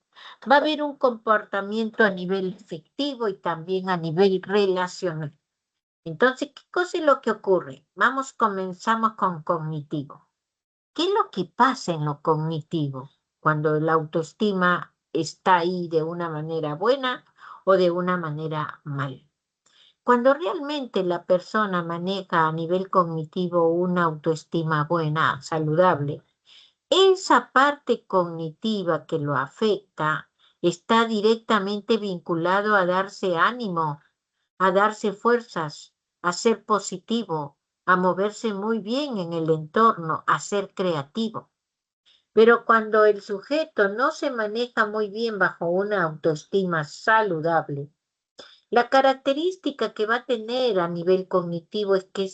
va a haber un comportamiento a nivel afectivo y también a nivel relacional. Entonces, ¿qué cosa es lo que ocurre? Comenzamos con cognitivo. ¿Qué es lo que pasa en lo cognitivo cuando la autoestima está ahí de una manera buena o de una manera mal? Cuando realmente la persona maneja a nivel cognitivo una autoestima buena, saludable, esa parte cognitiva que lo afecta está directamente vinculado a darse ánimo, a darse fuerzas, a ser positivo, a moverse muy bien en el entorno, a ser creativo. Pero cuando el sujeto no se maneja muy bien bajo una autoestima saludable, la característica que va a tener a nivel cognitivo es que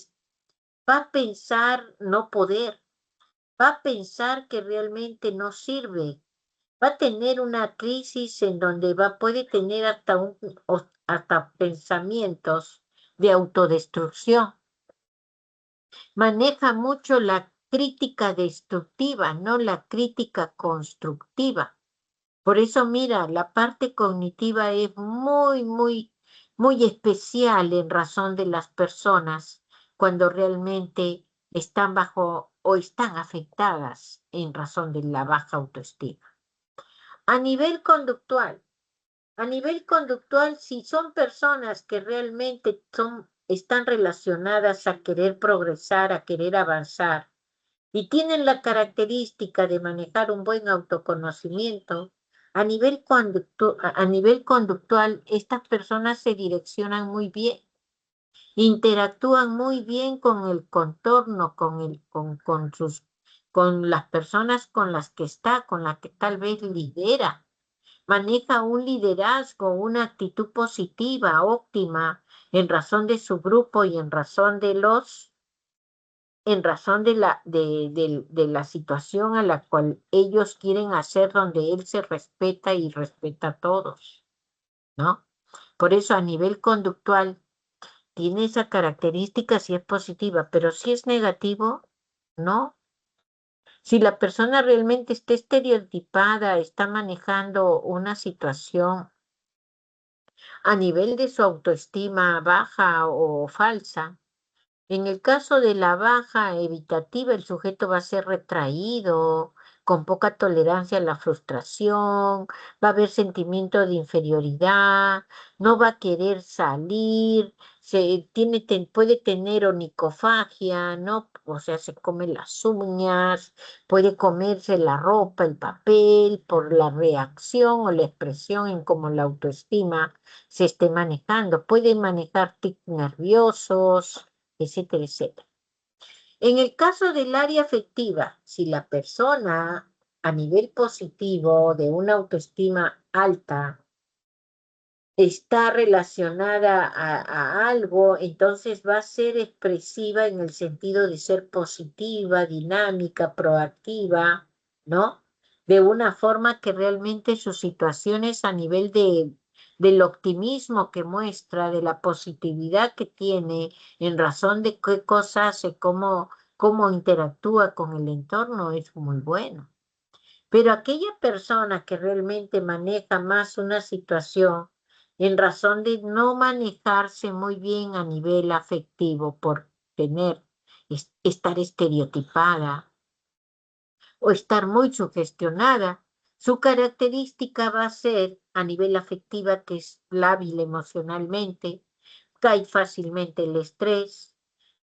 va a pensar no poder, va a pensar que realmente no sirve, va a tener una crisis en donde puede tener hasta pensamientos de autodestrucción. Maneja mucho la crítica destructiva, no la crítica constructiva. Por eso, mira, la parte cognitiva es muy especial en razón de las personas cuando realmente están bajo o están afectadas en razón de la baja autoestima. A nivel conductual, si son personas que realmente están relacionadas a querer progresar, a querer avanzar, y tienen la característica de manejar un buen autoconocimiento, a nivel conductual, estas personas se direccionan muy bien, interactúan muy bien con el contorno, con las personas con las que está, con las que tal vez lidera. Maneja un liderazgo, una actitud positiva, óptima, en razón de su grupo y en razón de la situación a la cual ellos quieren hacer, donde él se respeta y respeta a todos, ¿no? Por eso a nivel conductual tiene esa característica si es positiva, pero si es negativo, no. Si la persona realmente está estereotipada, está manejando una situación a nivel de su autoestima baja o falsa, en el caso de la baja evitativa, el sujeto va a ser retraído, con poca tolerancia a la frustración, va a haber sentimiento de inferioridad, no va a querer salir, puede tener onicofagia, ¿no? O sea, se come las uñas, puede comerse la ropa, el papel, por la reacción o la expresión en cómo la autoestima se esté manejando. Puede manejar tics nerviosos, etcétera, etcétera. En el caso del área afectiva, si la persona a nivel positivo de una autoestima alta está relacionada a algo, entonces va a ser expresiva en el sentido de ser positiva, dinámica, proactiva, ¿no? De una forma que realmente sus situaciones a nivel del optimismo que muestra, de la positividad que tiene en razón de qué cosas hace, cómo interactúa con el entorno, es muy bueno. Pero aquella persona que realmente maneja más una situación en razón de no manejarse muy bien a nivel afectivo por estar estereotipada o estar muy sugestionada, su característica va a ser a nivel afectiva que es lábil emocionalmente, cae fácilmente el estrés,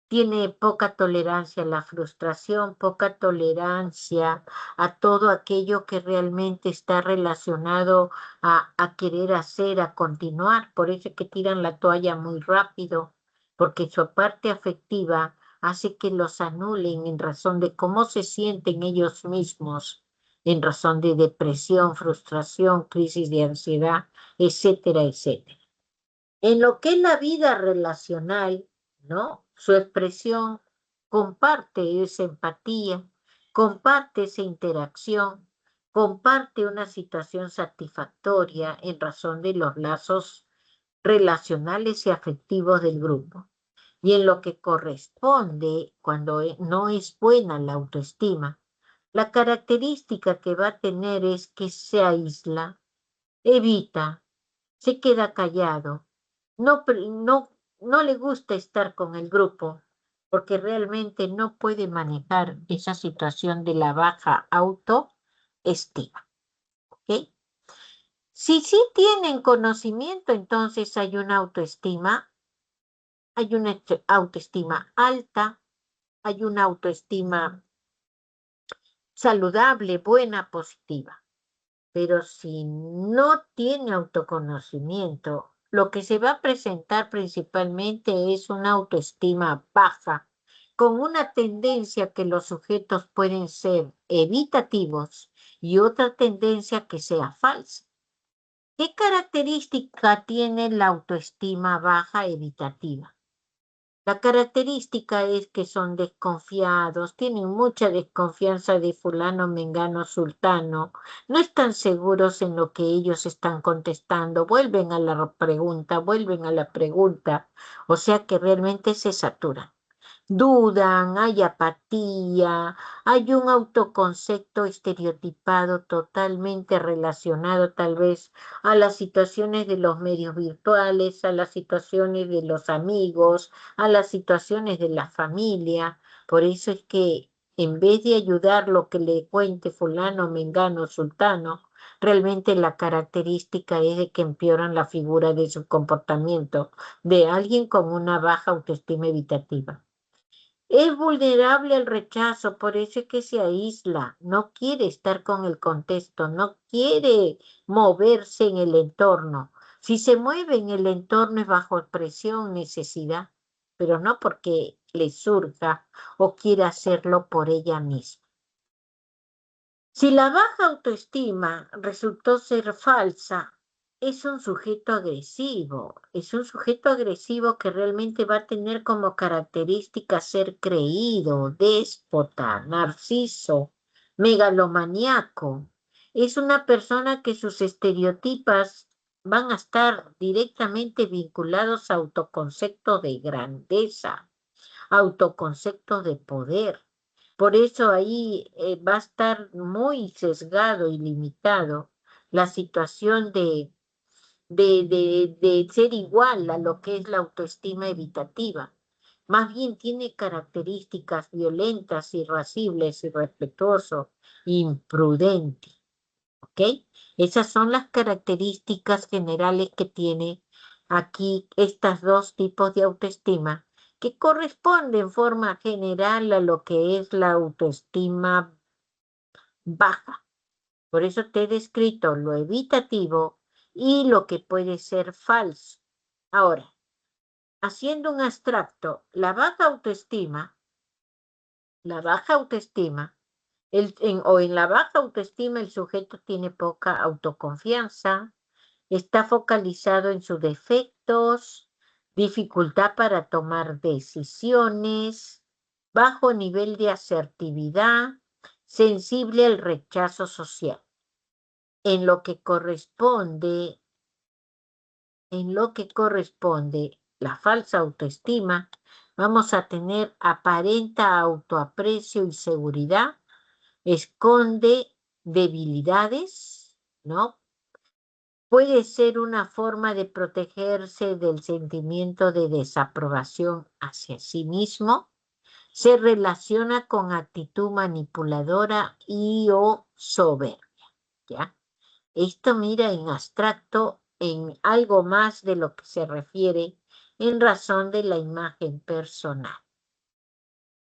tiene poca tolerancia a la frustración, poca tolerancia a todo aquello que realmente está relacionado a querer hacer, a continuar. Por eso es que tiran la toalla muy rápido, porque su parte afectiva hace que los anulen en razón de cómo se sienten ellos mismos, en razón de depresión, frustración, crisis de ansiedad, etcétera, etcétera. En lo que es la vida relacional, ¿no? Su expresión comparte esa empatía, comparte esa interacción, comparte una situación satisfactoria en razón de los lazos relacionales y afectivos del grupo. Y en lo que corresponde, cuando no es buena la autoestima, la característica que va a tener es que se aísla, evita, se queda callado, no, no le gusta estar con el grupo porque realmente no puede manejar esa situación de la baja autoestima. ¿Ok? Si sí tienen conocimiento, entonces hay una autoestima, hay una autoestima alta, hay una autoestima saludable, buena, positiva. Pero si no tiene autoconocimiento, lo que se va a presentar principalmente es una autoestima baja, con una tendencia que los sujetos pueden ser evitativos y otra tendencia que sea falsa. ¿Qué característica tiene la autoestima baja evitativa? La característica es que son desconfiados, tienen mucha desconfianza de fulano, mengano, sultano, no están seguros en lo que ellos están contestando, vuelven a la pregunta, o sea que realmente se saturan. Dudan, hay apatía, hay un autoconcepto estereotipado totalmente relacionado tal vez a las situaciones de los medios virtuales, a las situaciones de los amigos, a las situaciones de la familia. Por eso es que en vez de ayudar lo que le cuente fulano, mengano, sultano, realmente la característica es de que empeoran la figura de su comportamiento de alguien con una baja autoestima evitativa. Es vulnerable al rechazo, por eso es que se aísla, no quiere estar con el contexto, no quiere moverse en el entorno. Si se mueve en el entorno es bajo presión, necesidad, pero no porque le surja o quiera hacerlo por ella misma. Si la baja autoestima resultó ser falsa, es un sujeto agresivo que realmente va a tener como característica ser creído, déspota, narciso, megalomaníaco. Es una persona que sus estereotipas van a estar directamente vinculados a autoconceptos de grandeza, autoconceptos de poder. Por eso ahí va a estar muy sesgado y limitado la situación de ser igual a lo que es la autoestima evitativa. Más bien tiene características violentas, irascibles, irrespetuoso, imprudente. ¿Ok? Esas son las características generales que tiene aquí estos dos tipos de autoestima que corresponde en forma general a lo que es la autoestima baja. Por eso te he descrito lo evitativo y lo que puede ser falso. Ahora, haciendo un abstracto, la baja autoestima, en la baja autoestima el sujeto tiene poca autoconfianza, está focalizado en sus defectos, dificultad para tomar decisiones, bajo nivel de asertividad, sensible al rechazo social. En lo que corresponde, la falsa autoestima, vamos a tener aparenta autoaprecio y seguridad, esconde debilidades, ¿no? Puede ser una forma de protegerse del sentimiento de desaprobación hacia sí mismo. Se relaciona con actitud manipuladora y o soberbia, ¿ya? Esto mira en abstracto en algo más de lo que se refiere en razón de la imagen personal.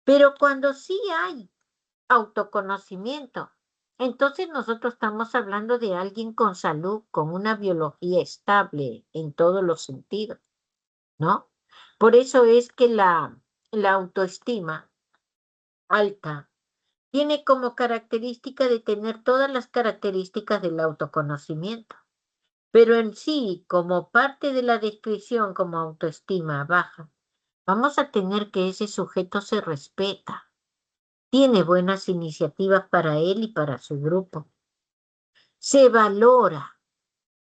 Pero cuando sí hay autoconocimiento, entonces nosotros estamos hablando de alguien con salud, con una biología estable en todos los sentidos, ¿no? Por eso es que la autoestima alta tiene como característica de tener todas las características del autoconocimiento. Pero en sí, como parte de la descripción como autoestima baja, vamos a tener que ese sujeto se respeta, tiene buenas iniciativas para él y para su grupo, se valora,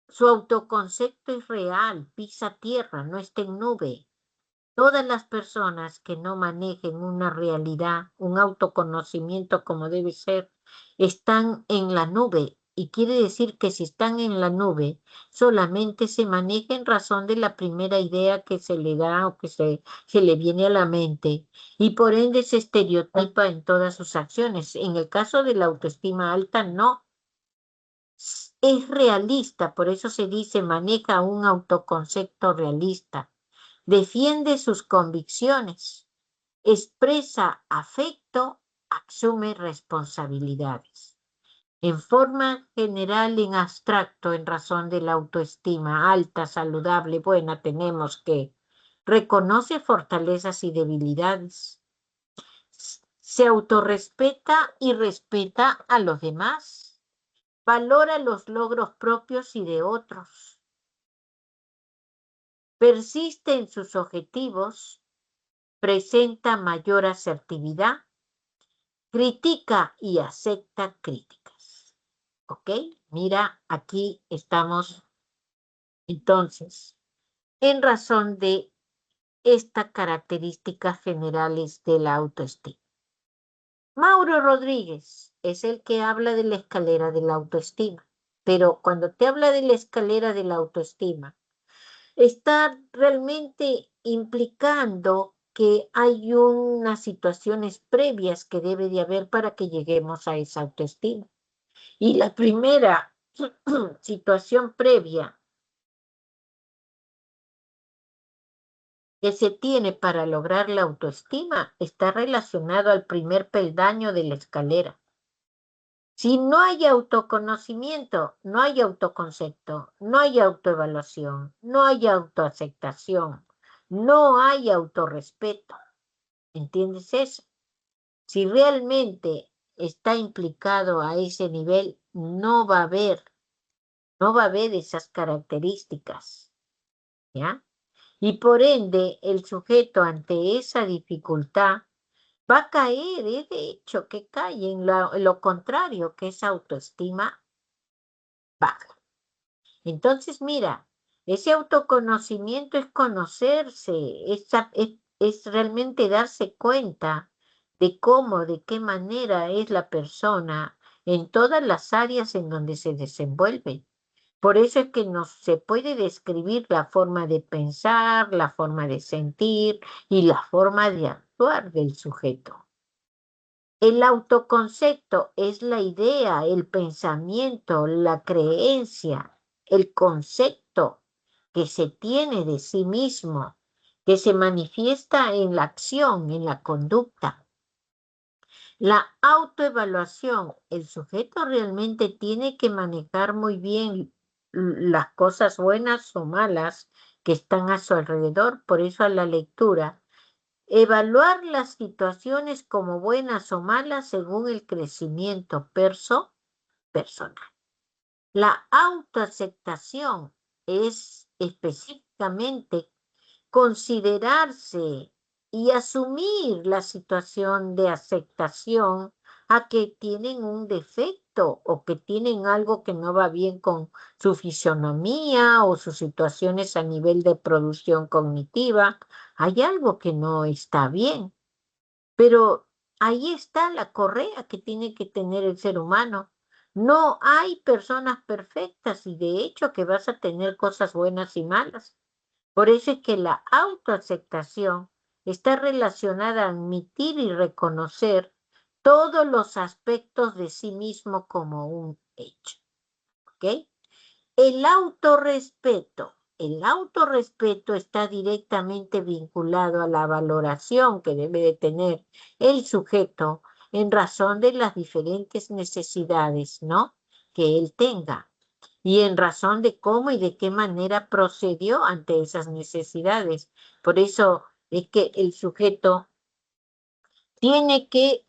su autoconcepto es real, pisa tierra, no está en nube. Todas las personas que no manejen una realidad, un autoconocimiento como debe ser, están en la nube y quiere decir que si están en la nube, solamente se maneja en razón de la primera idea que se le da o que se le viene a la mente, y por ende se estereotipa en todas sus acciones. En el caso de la autoestima alta, no. Es realista, por eso se dice maneja un autoconcepto realista, defiende sus convicciones, expresa afecto, asume responsabilidades. En forma general, en abstracto, en razón de la autoestima alta, saludable, buena, tenemos que reconoce fortalezas y debilidades, se autorrespeta y respeta a los demás, valora los logros propios y de otros, persiste en sus objetivos, presenta mayor asertividad, critica y acepta críticas. ¿Ok? Mira, aquí estamos entonces en razón de estas características generales de la autoestima. Mauro Rodríguez es el que habla de la escalera de la autoestima, pero cuando te habla de la escalera de la autoestima, está realmente implicando que hay unas situaciones previas que debe de haber para que lleguemos a esa autoestima. Y la primera situación previa que se tiene para lograr la autoestima está relacionado al primer peldaño de la escalera. Si no hay autoconocimiento, no hay autoconcepto, no hay autoevaluación, no hay autoaceptación, no hay autorrespeto. ¿Entiendes eso? Si realmente está implicado a ese nivel, no va a haber esas características, ¿ya? Y por ende, el sujeto ante esa dificultad va a caer, es de hecho que cae en lo contrario, que es autoestima baja. Entonces, mira, ese autoconocimiento es conocerse, es realmente darse cuenta de cómo, de qué manera es la persona en todas las áreas en donde se desenvuelve. Por eso es que no se puede describir la forma de pensar, la forma de sentir y la forma de actuar del sujeto. El autoconcepto es la idea, el pensamiento, la creencia, el concepto que se tiene de sí mismo, que se manifiesta en la acción, en la conducta. La autoevaluación, el sujeto realmente tiene que manejar muy bien las cosas buenas o malas que están a su alrededor, por eso a la lectura. Evaluar las situaciones como buenas o malas según el crecimiento personal. La autoaceptación es específicamente considerarse y asumir la situación de aceptación a que tienen un defecto o que tienen algo que no va bien con su fisionomía o sus situaciones a nivel de producción cognitiva. Hay algo que no está bien, pero ahí está la correa que tiene que tener el ser humano. No hay personas perfectas y de hecho que vas a tener cosas buenas y malas. Por eso es que la autoaceptación está relacionada a admitir y reconocer todos los aspectos de sí mismo como un hecho. ¿Ok? El autorrespeto está directamente vinculado a la valoración que debe de tener el sujeto en razón de las diferentes necesidades, ¿no?, que él tenga y en razón de cómo y de qué manera procedió ante esas necesidades. Por eso es que el sujeto tiene que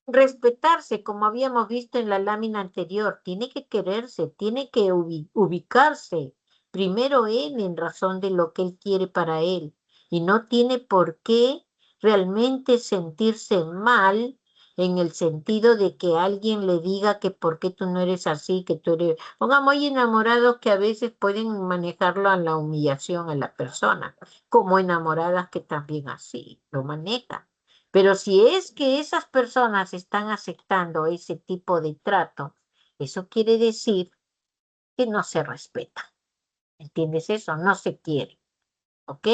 respetarse, como habíamos visto en la lámina anterior, tiene que quererse, tiene que ubicarse primero él en razón de lo que él quiere para él y no tiene por qué realmente sentirse mal en el sentido de que alguien le diga que por qué tú no eres así, que tú eres... Pongamos, hay enamorados que a veces pueden manejarlo a la humillación a la persona, como enamoradas que también así lo manejan. Pero si es que esas personas están aceptando ese tipo de trato, Eso quiere decir que no se respeta. ¿Entiendes eso? No se quiere. ¿Ok?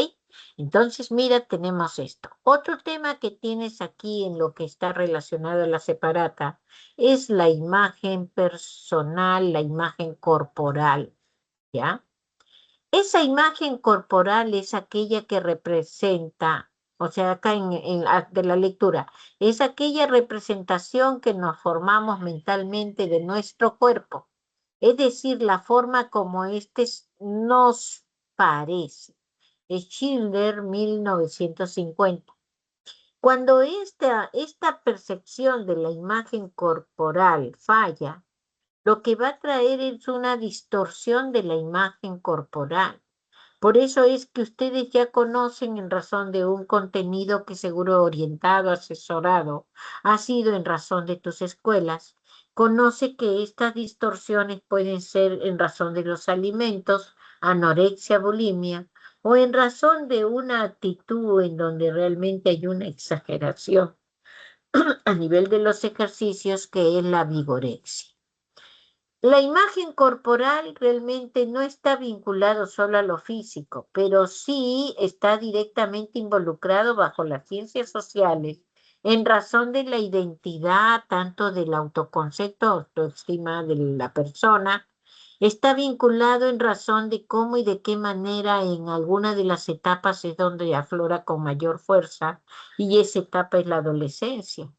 Entonces, mira, tenemos esto. Otro tema que tienes aquí en lo que está relacionado a la separata es la imagen personal, la imagen corporal, ¿ya? Esa imagen corporal es aquella que representa, o sea, acá de la lectura, es aquella representación que nos formamos mentalmente de nuestro cuerpo, es decir, la forma como nos parece. Es Schiller, 1950. Cuando esta percepción de la imagen corporal falla, lo que va a traer es una distorsión de la imagen corporal. Por eso es que ustedes ya conocen en razón de un contenido que seguro orientado, asesorado, ha sido en razón de tus escuelas. Conoce que estas distorsiones pueden ser en razón de los alimentos, anorexia, bulimia, o en razón de una actitud en donde realmente hay una exageración a nivel de los ejercicios que es la vigorexia. La imagen corporal realmente no está vinculado solo a lo físico, pero sí está directamente involucrado bajo las ciencias sociales en razón de la identidad, tanto del autoconcepto, autoestima de la persona, está vinculado en razón de cómo y de qué manera en alguna de las etapas es donde aflora con mayor fuerza y esa etapa es la adolescencia.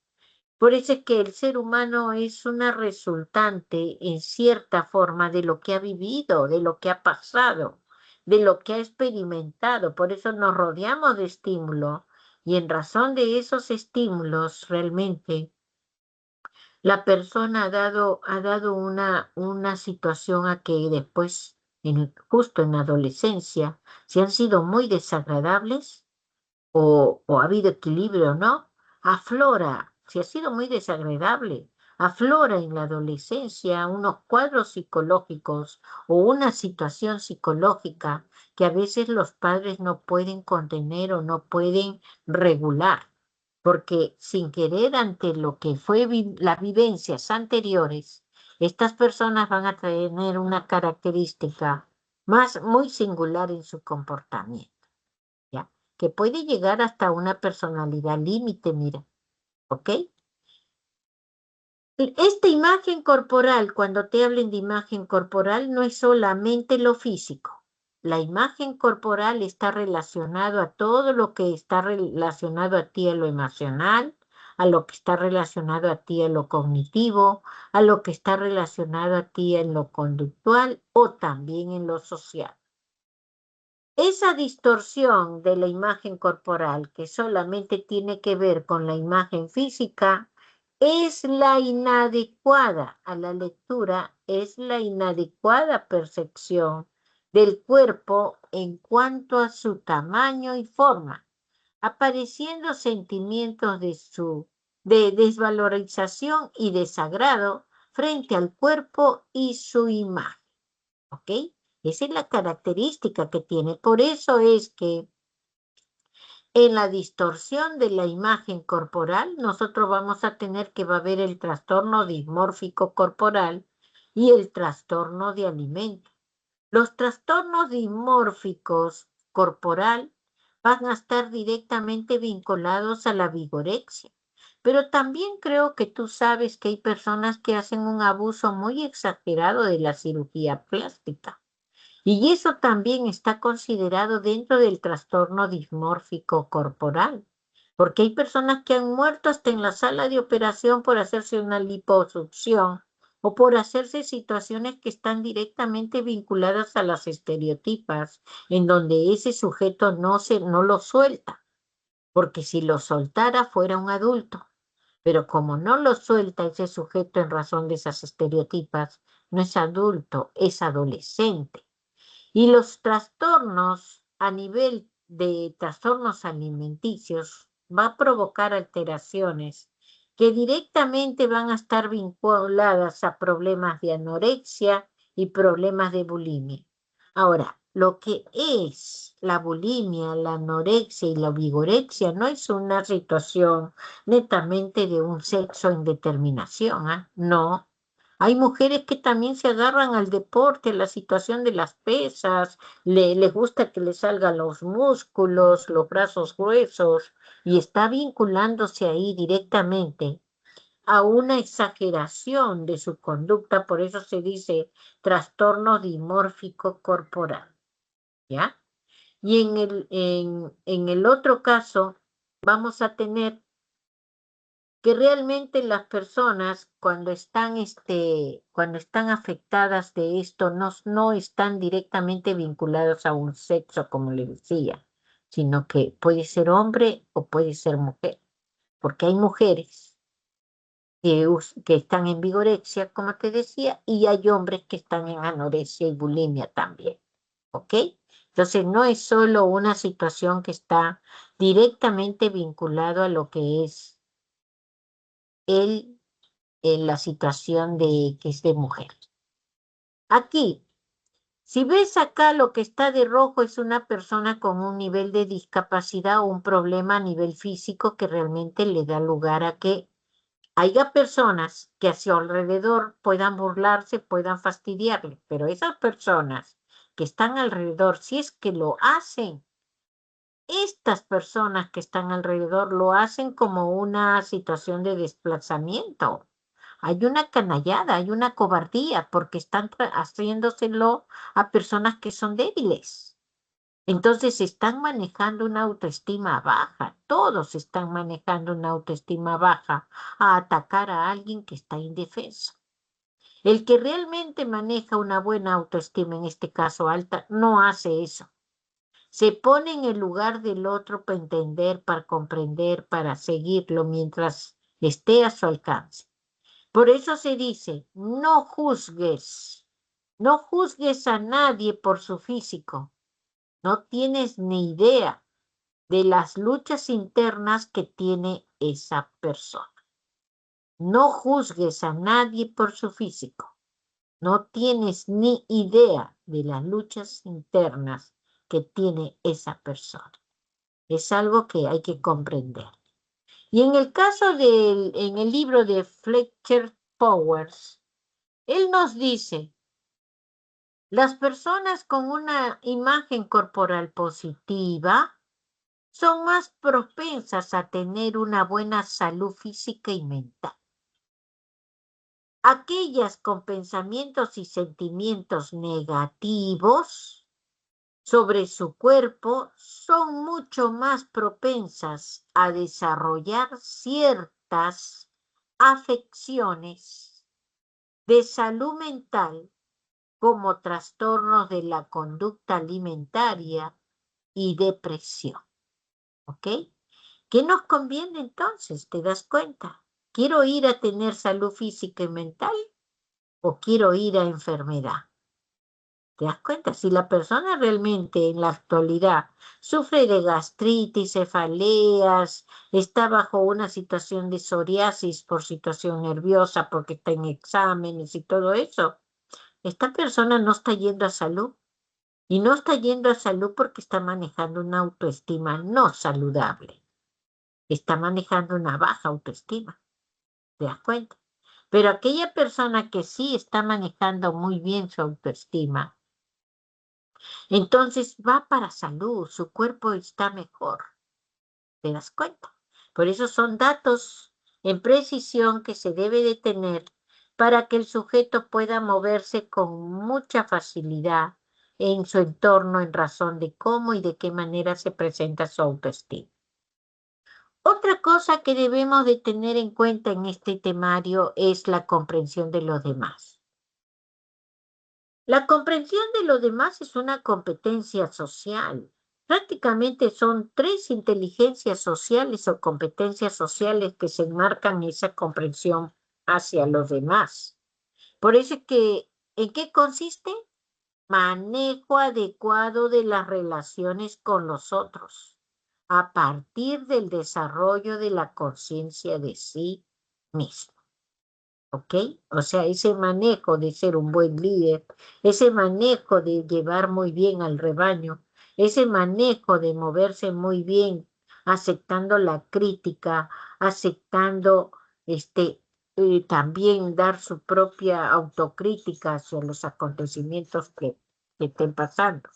Por eso es que el ser humano es una resultante en cierta forma de lo que ha vivido, de lo que ha pasado, de lo que ha experimentado. Por eso nos rodeamos de estímulos y en razón de esos estímulos realmente la persona ha dado una situación a que después, justo en la adolescencia, si han sido muy desagradables, o ha habido equilibrio o no, aflora, si ha sido muy desagradable, aflora en la adolescencia unos cuadros psicológicos o una situación psicológica que a veces los padres no pueden contener o no pueden regular, porque sin querer ante lo que fue las vivencias anteriores, estas personas van a tener una característica más muy singular en su comportamiento. ¿Ya? Que puede llegar hasta una personalidad límite, mira, ¿ok? Esta imagen corporal, cuando te hablen de imagen corporal, no es solamente lo físico. La imagen corporal está relacionado a todo lo que está relacionado a ti a lo emocional, a lo que está relacionado a ti a lo cognitivo, a lo que está relacionado a ti en lo conductual o también en lo social. Esa distorsión de la imagen corporal que solamente tiene que ver con la imagen física es la inadecuada a la lectura, es la inadecuada percepción del cuerpo en cuanto a su tamaño y forma, apareciendo sentimientos de desvalorización y desagrado frente al cuerpo y su imagen. ¿Ok? Esa es la característica que tiene. Por eso es que en la distorsión de la imagen corporal, nosotros vamos a tener que va a haber el trastorno dismórfico corporal y el trastorno de alimento. Los trastornos dismórficos corporal van a estar directamente vinculados a la vigorexia. Pero también creo que tú sabes que hay personas que hacen un abuso muy exagerado de la cirugía plástica. Y eso también está considerado dentro del trastorno dismórfico corporal, porque hay personas que han muerto hasta en la sala de operación por hacerse una liposucción o por hacerse situaciones que están directamente vinculadas a las estereotipas, en donde ese sujeto no lo suelta, porque si lo soltara fuera un adulto, pero como no lo suelta ese sujeto en razón de esas estereotipas, no es adulto, es adolescente. Y los trastornos a nivel de trastornos alimenticios va a provocar alteraciones que directamente van a estar vinculadas a problemas de anorexia y problemas de bulimia. Ahora, lo que es la bulimia, la anorexia y la vigorexia no es una situación netamente de un sexo en determinación, ¿eh? No, Hay mujeres que también se agarran al deporte, a la situación de las pesas, les gusta que les salgan los músculos, los brazos gruesos, y está vinculándose ahí directamente a una exageración de su conducta, por eso se dice trastorno dimórfico corporal, ¿ya? Y en el otro caso, vamos a tener que realmente las personas cuando están afectadas de esto, no están directamente vinculados a un sexo, como le decía, sino que puede ser hombre o puede ser mujer, porque hay mujeres que están en vigorexia, como te decía, y hay hombres que están en anorexia y bulimia también, ¿ok? Entonces no es solo una situación que está directamente vinculado a lo que es el, en la situación de que es de mujer. Aquí, si ves acá lo que está de rojo es una persona con un nivel de discapacidad o un problema a nivel físico que realmente le da lugar a que haya personas que a su alrededor puedan burlarse, puedan fastidiarle, pero esas personas que están alrededor, si es que lo hacen, estas personas que están alrededor lo hacen como una situación de desplazamiento. Hay una canallada, hay una cobardía, porque están haciéndoselo a personas que son débiles. Entonces están manejando una autoestima baja, todos están manejando una autoestima baja a atacar a alguien que está indefenso. El que realmente maneja una buena autoestima, en este caso alta, no hace eso. Se pone en el lugar del otro para entender, para comprender, para seguirlo mientras esté a su alcance. Por eso se dice, no juzgues a nadie por su físico. No tienes ni idea de las luchas internas que tiene esa persona. No juzgues a nadie por su físico. No tienes ni idea de las luchas internas que tiene esa persona. Es algo que hay que comprender. Y en el caso en el libro de Fletcher Powers, él nos dice, las personas con una imagen corporal positiva son más propensas a tener una buena salud física y mental. Aquellas con pensamientos y sentimientos negativos sobre su cuerpo son mucho más propensas a desarrollar ciertas afecciones de salud mental como trastornos de la conducta alimentaria y depresión. ¿Ok? ¿Qué nos conviene entonces? ¿Te das cuenta? ¿Quiero ir a tener salud física y mental o quiero ir a enfermedad? ¿Te das cuenta? Si la persona realmente en la actualidad sufre de gastritis, cefaleas, está bajo una situación de psoriasis por situación nerviosa, porque está en exámenes y todo eso, esta persona no está yendo a salud. Y no está yendo a salud porque está manejando una autoestima no saludable. Está manejando una baja autoestima. ¿Te das cuenta? Pero aquella persona que sí está manejando muy bien su autoestima, entonces va para salud, su cuerpo está mejor. ¿Te das cuenta? Por eso son datos en precisión que se debe de tener para que el sujeto pueda moverse con mucha facilidad en su entorno en razón de cómo y de qué manera se presenta su autoestima. Otra cosa que debemos de tener en cuenta en este temario es la comprensión de los demás. La comprensión de los demás es una competencia social. Prácticamente son tres inteligencias sociales o competencias sociales que se enmarcan en esa comprensión hacia los demás. Por eso es que, ¿en qué consiste? Manejo adecuado de las relaciones con los otros, a partir del desarrollo de la conciencia de sí mismo. ¿Ok? O sea, ese manejo de ser un buen líder, ese manejo de llevar muy bien al rebaño, ese manejo de moverse muy bien, aceptando la crítica, aceptando también dar su propia autocrítica hacia los acontecimientos que estén pasando.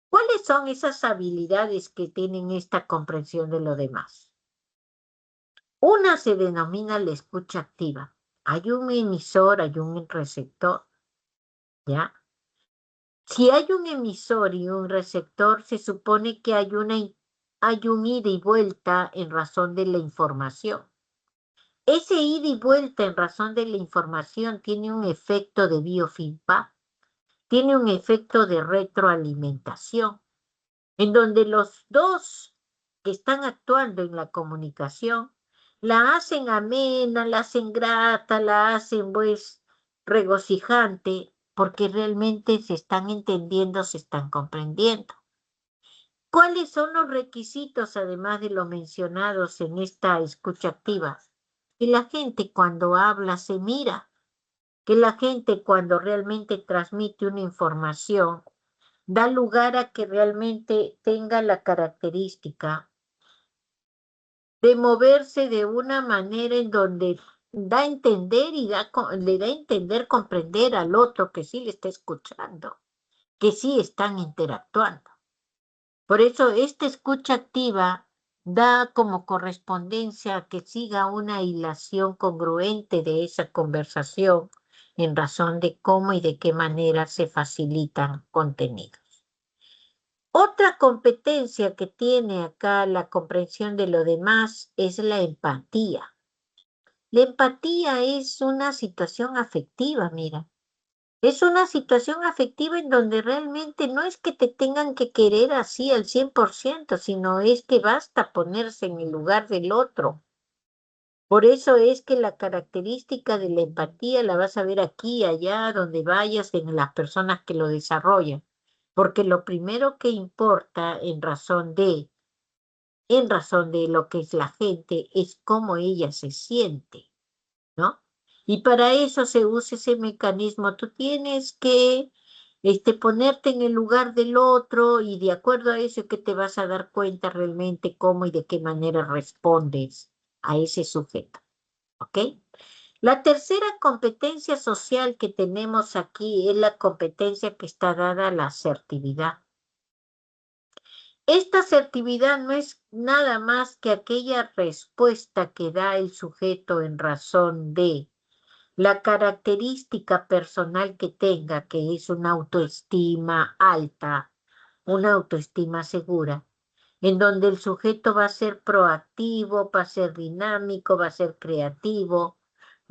¿Cuáles son esas habilidades que tienen esta comprensión de lo demás? Una se denomina la escucha activa. Hay un emisor, hay un receptor, ¿ya? Si hay un emisor y un receptor, se supone que hay un ida y vuelta en razón de la información. Ese ida y vuelta en razón de la información tiene un efecto de biofeedback, tiene un efecto de retroalimentación, en donde los dos que están actuando en la comunicación la hacen amena, la hacen grata, la hacen pues regocijante, porque realmente se están entendiendo, se están comprendiendo. ¿Cuáles son los requisitos, además de los mencionados en esta escucha activa? Que la gente cuando habla se mira, que la gente cuando realmente transmite una información da lugar a que realmente tenga la característica de moverse de una manera en donde da a entender y le da a entender, comprender al otro que sí le está escuchando, que sí están interactuando. Por eso esta escucha activa da como correspondencia que siga una hilación congruente de esa conversación en razón de cómo y de qué manera se facilitan contenidos. Otra competencia que tiene acá la comprensión de lo demás es la empatía. La empatía es una situación afectiva, mira. Es una situación afectiva en donde realmente no es que te tengan que querer así al 100%, sino es que basta ponerse en el lugar del otro. Por eso es que la característica de la empatía la vas a ver aquí, allá, donde vayas, en las personas que lo desarrollan. Porque lo primero que importa en razón de lo que es la gente es cómo ella se siente, ¿no? Y para eso se usa ese mecanismo. Tú tienes que ponerte en el lugar del otro y de acuerdo a eso que te vas a dar cuenta realmente cómo y de qué manera respondes a ese sujeto, ¿ok? La tercera competencia social que tenemos aquí es la competencia que está dada a la asertividad. Esta asertividad no es nada más que aquella respuesta que da el sujeto en razón de la característica personal que tenga, que es una autoestima alta, una autoestima segura, en donde el sujeto va a ser proactivo, va a ser dinámico, va a ser creativo,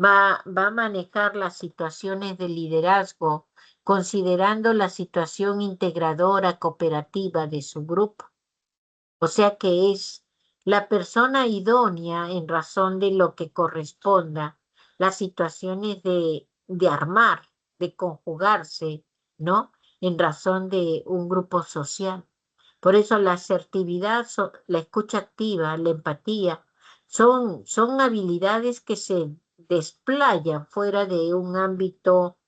va a manejar las situaciones de liderazgo, considerando la situación integradora, cooperativa de su grupo. O sea que es la persona idónea en razón de lo que corresponda, las situaciones de armar, de conjugarse, ¿no? En razón de un grupo social. Por eso la asertividad, la escucha activa, la empatía, son habilidades que se desplayan fuera de un ámbito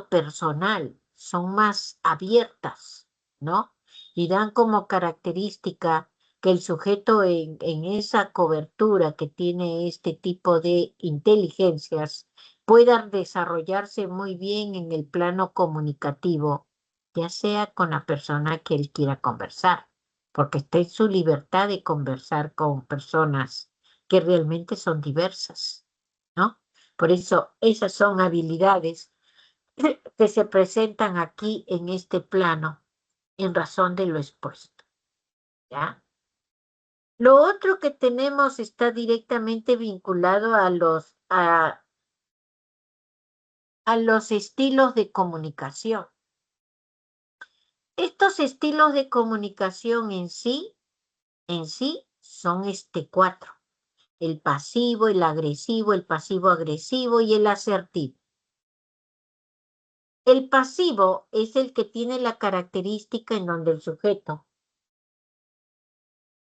personal, son más abiertas, ¿no? Y dan como característica que el sujeto en esa cobertura que tiene este tipo de inteligencias pueda desarrollarse muy bien en el plano comunicativo, ya sea con la persona que él quiera conversar, porque está en su libertad de conversar con personas que realmente son diversas, ¿no? Por eso esas son habilidades que se presentan aquí en este plano en razón de lo expuesto, ¿ya? Lo otro que tenemos está directamente vinculado a los estilos de comunicación. Estos estilos de comunicación en sí son cuatro: el pasivo, el agresivo, el pasivo-agresivo y el asertivo. El pasivo es el que tiene la característica en donde el sujeto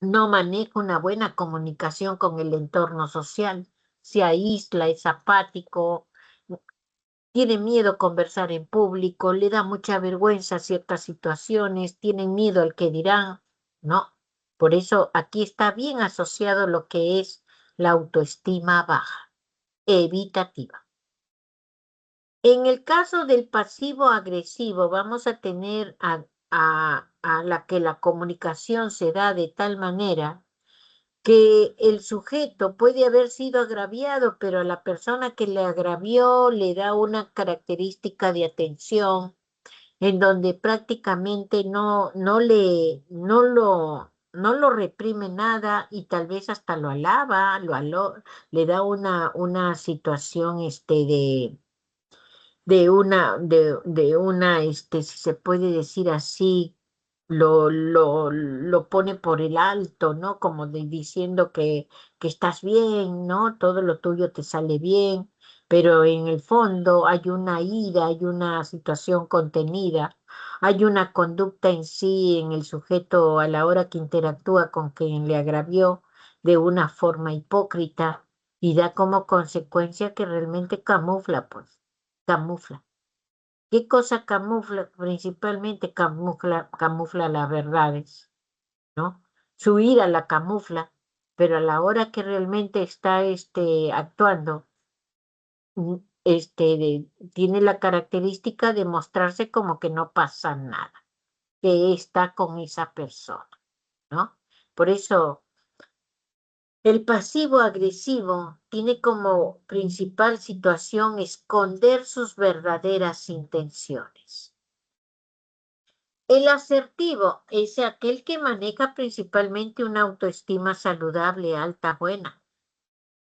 no maneja una buena comunicación con el entorno social, se aísla, es apático, tiene miedo a conversar en público, le da mucha vergüenza ciertas situaciones, tiene miedo al que dirán, ¿no? Por eso aquí está bien asociado lo que es la autoestima baja, evitativa. En el caso del pasivo agresivo, vamos a tener a la que la comunicación se da de tal manera que el sujeto puede haber sido agraviado, pero a la persona que le agravió le da una característica de atención en donde prácticamente no lo reprime nada y tal vez hasta lo alaba, le da una situación si se puede decir así, lo pone por el alto, ¿no? Como diciendo que estás bien, ¿no? Todo lo tuyo te sale bien, pero en el fondo hay una ira, hay una situación contenida, hay una conducta en sí, en el sujeto a la hora que interactúa con quien le agravió de una forma hipócrita y da como consecuencia que realmente camufla, pues, camufla. ¿Qué cosa camufla? Principalmente camufla las verdades, ¿no? Su ira la camufla, pero a la hora que realmente está actuando, mm, tiene la característica de mostrarse como que no pasa nada, que está con esa persona, ¿no? Por eso el pasivo agresivo tiene como principal situación esconder sus verdaderas intenciones. El asertivo es aquel que maneja principalmente una autoestima saludable, alta, buena.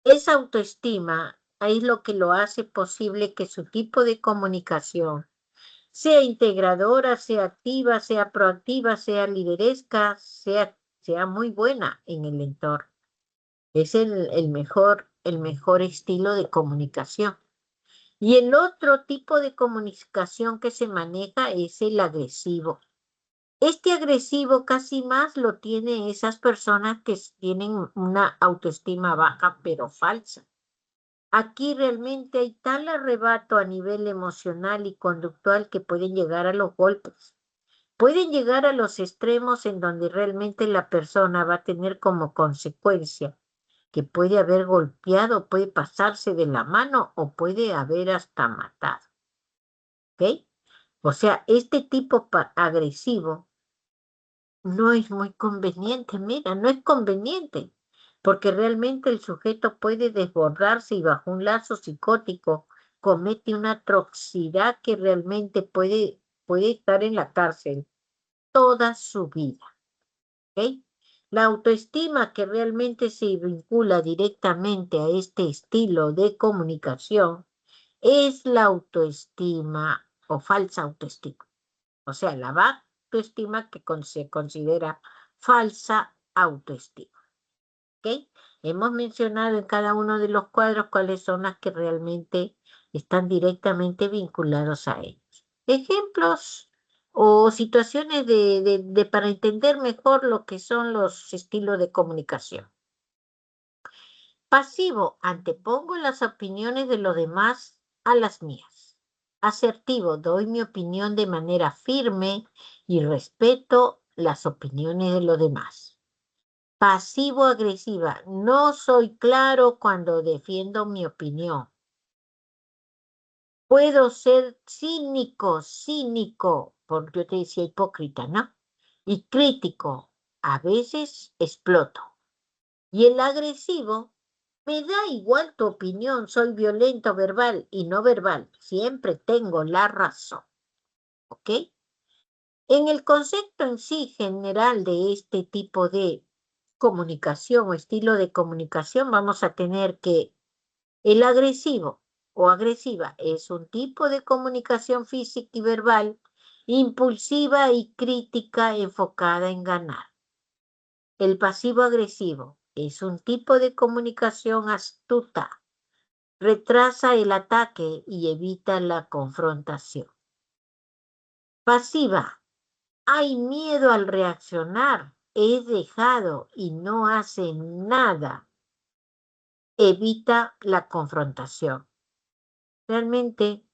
Esa autoestima es lo que lo hace posible que su tipo de comunicación sea integradora, sea activa, sea proactiva, sea lideresca, sea muy buena en el entorno. Es el mejor estilo de comunicación. Y el otro tipo de comunicación que se maneja es el agresivo. Este agresivo casi más lo tienen esas personas que tienen una autoestima baja pero falsa. Aquí realmente hay tal arrebato a nivel emocional y conductual que pueden llegar a los golpes. Pueden llegar a los extremos en donde realmente la persona va a tener como consecuencia que puede haber golpeado, puede pasarse de la mano o puede haber hasta matado. ¿Ok? O sea, este tipo agresivo no es muy conveniente, mira, no es conveniente, porque realmente el sujeto puede desbordarse y bajo un lazo psicótico comete una atrocidad que realmente puede estar en la cárcel toda su vida. ¿Ok? La autoestima que realmente se vincula directamente a este estilo de comunicación es la autoestima o falsa autoestima. O sea, la baja autoestima que se considera falsa autoestima. ¿Ok? Hemos mencionado en cada uno de los cuadros cuáles son las que realmente están directamente vinculados a ellos. Ejemplos o situaciones para entender mejor lo que son los estilos de comunicación. Pasivo, antepongo las opiniones de los demás a las mías. Asertivo, doy mi opinión de manera firme y respeto las opiniones de los demás. Pasivo-agresiva, no soy claro cuando defiendo mi opinión. Puedo ser cínico, porque yo te decía hipócrita, ¿no? Y crítico, a veces exploto. Y el agresivo, me da igual tu opinión, soy violento verbal y no verbal, siempre tengo la razón. ¿Ok? En el concepto en sí general de este tipo de comunicación o estilo de comunicación, vamos a tener que el agresivo o agresiva es un tipo de comunicación física y verbal impulsiva y crítica enfocada en ganar. El pasivo agresivo es un tipo de comunicación astuta, retrasa el ataque y evita la confrontación. Pasiva, hay miedo al reaccionar, es dejado y no hace nada, evita la confrontación. Realmente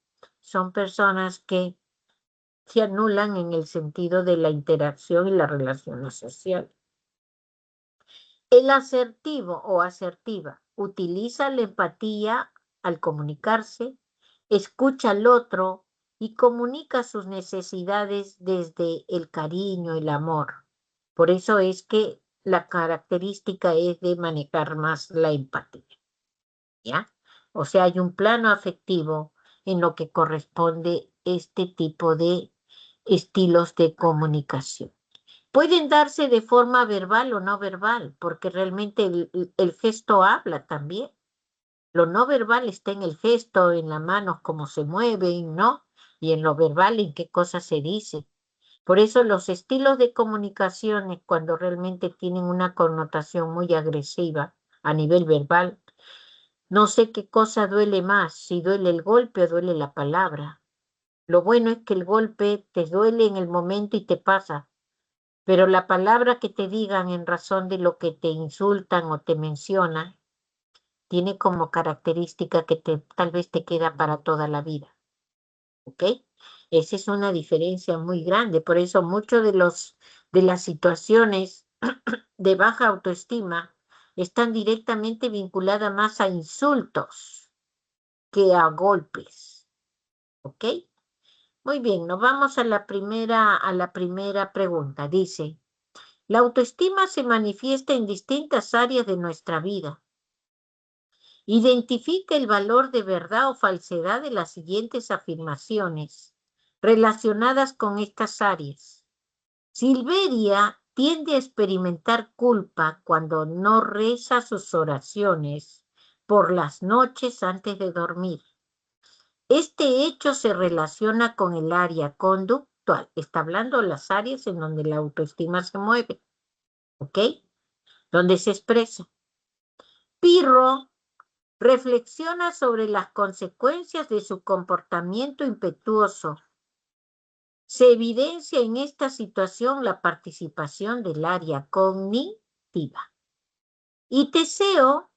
son personas que se anulan en el sentido de la interacción y las relaciones sociales. El asertivo o asertiva utiliza la empatía al comunicarse, escucha al otro y comunica sus necesidades desde el cariño, el amor. Por eso es que la característica es de manejar más la empatía, ¿ya? O sea, hay un plano afectivo en lo que corresponde este tipo de estilos de comunicación. Pueden darse de forma verbal o no verbal, porque realmente el gesto habla también. Lo no verbal está en el gesto, en las manos, cómo se mueven, ¿no? Y en lo verbal, en qué cosas se dice. Por eso los estilos de comunicaciones, cuando realmente tienen una connotación muy agresiva a nivel verbal, no sé qué cosa duele más, si duele el golpe o duele la palabra. Lo bueno es que el golpe te duele en el momento y te pasa, pero la palabra que te digan en razón de lo que te insultan o te mencionan, tiene como característica que tal vez te queda para toda la vida. ¿Ok? Esa es una diferencia muy grande. Por eso muchos de las situaciones de baja autoestima están directamente vinculadas más a insultos que a golpes. ¿Ok? Muy bien, nos vamos a la primera pregunta. Dice, la autoestima se manifiesta en distintas áreas de nuestra vida. Identifica el valor de verdad o falsedad de las siguientes afirmaciones relacionadas con estas áreas. Silveria tiende a experimentar culpa cuando no reza sus oraciones por las noches antes de dormir. Este hecho se relaciona con el área conductual. Está hablando de las áreas en donde la autoestima se mueve, ¿ok? Donde se expresa. Pirro reflexiona sobre las consecuencias de su comportamiento impetuoso. Se evidencia en esta situación la participación del área cognitiva. Y Teseo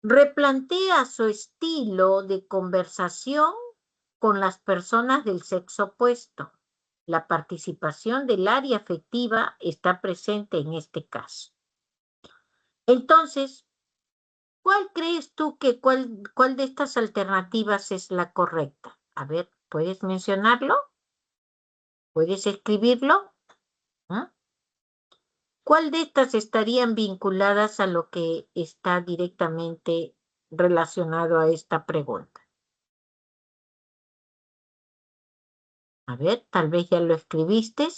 replantea su estilo de conversación con las personas del sexo opuesto. La participación del área afectiva está presente en este caso. Entonces, ¿cuál crees tú que cuál de estas alternativas es la correcta? A ver, ¿puedes mencionarlo? ¿Puedes escribirlo? ¿Ah? ¿Cuál de estas estarían vinculadas a lo que está directamente relacionado a esta pregunta? A ver, tal vez ya lo escribiste.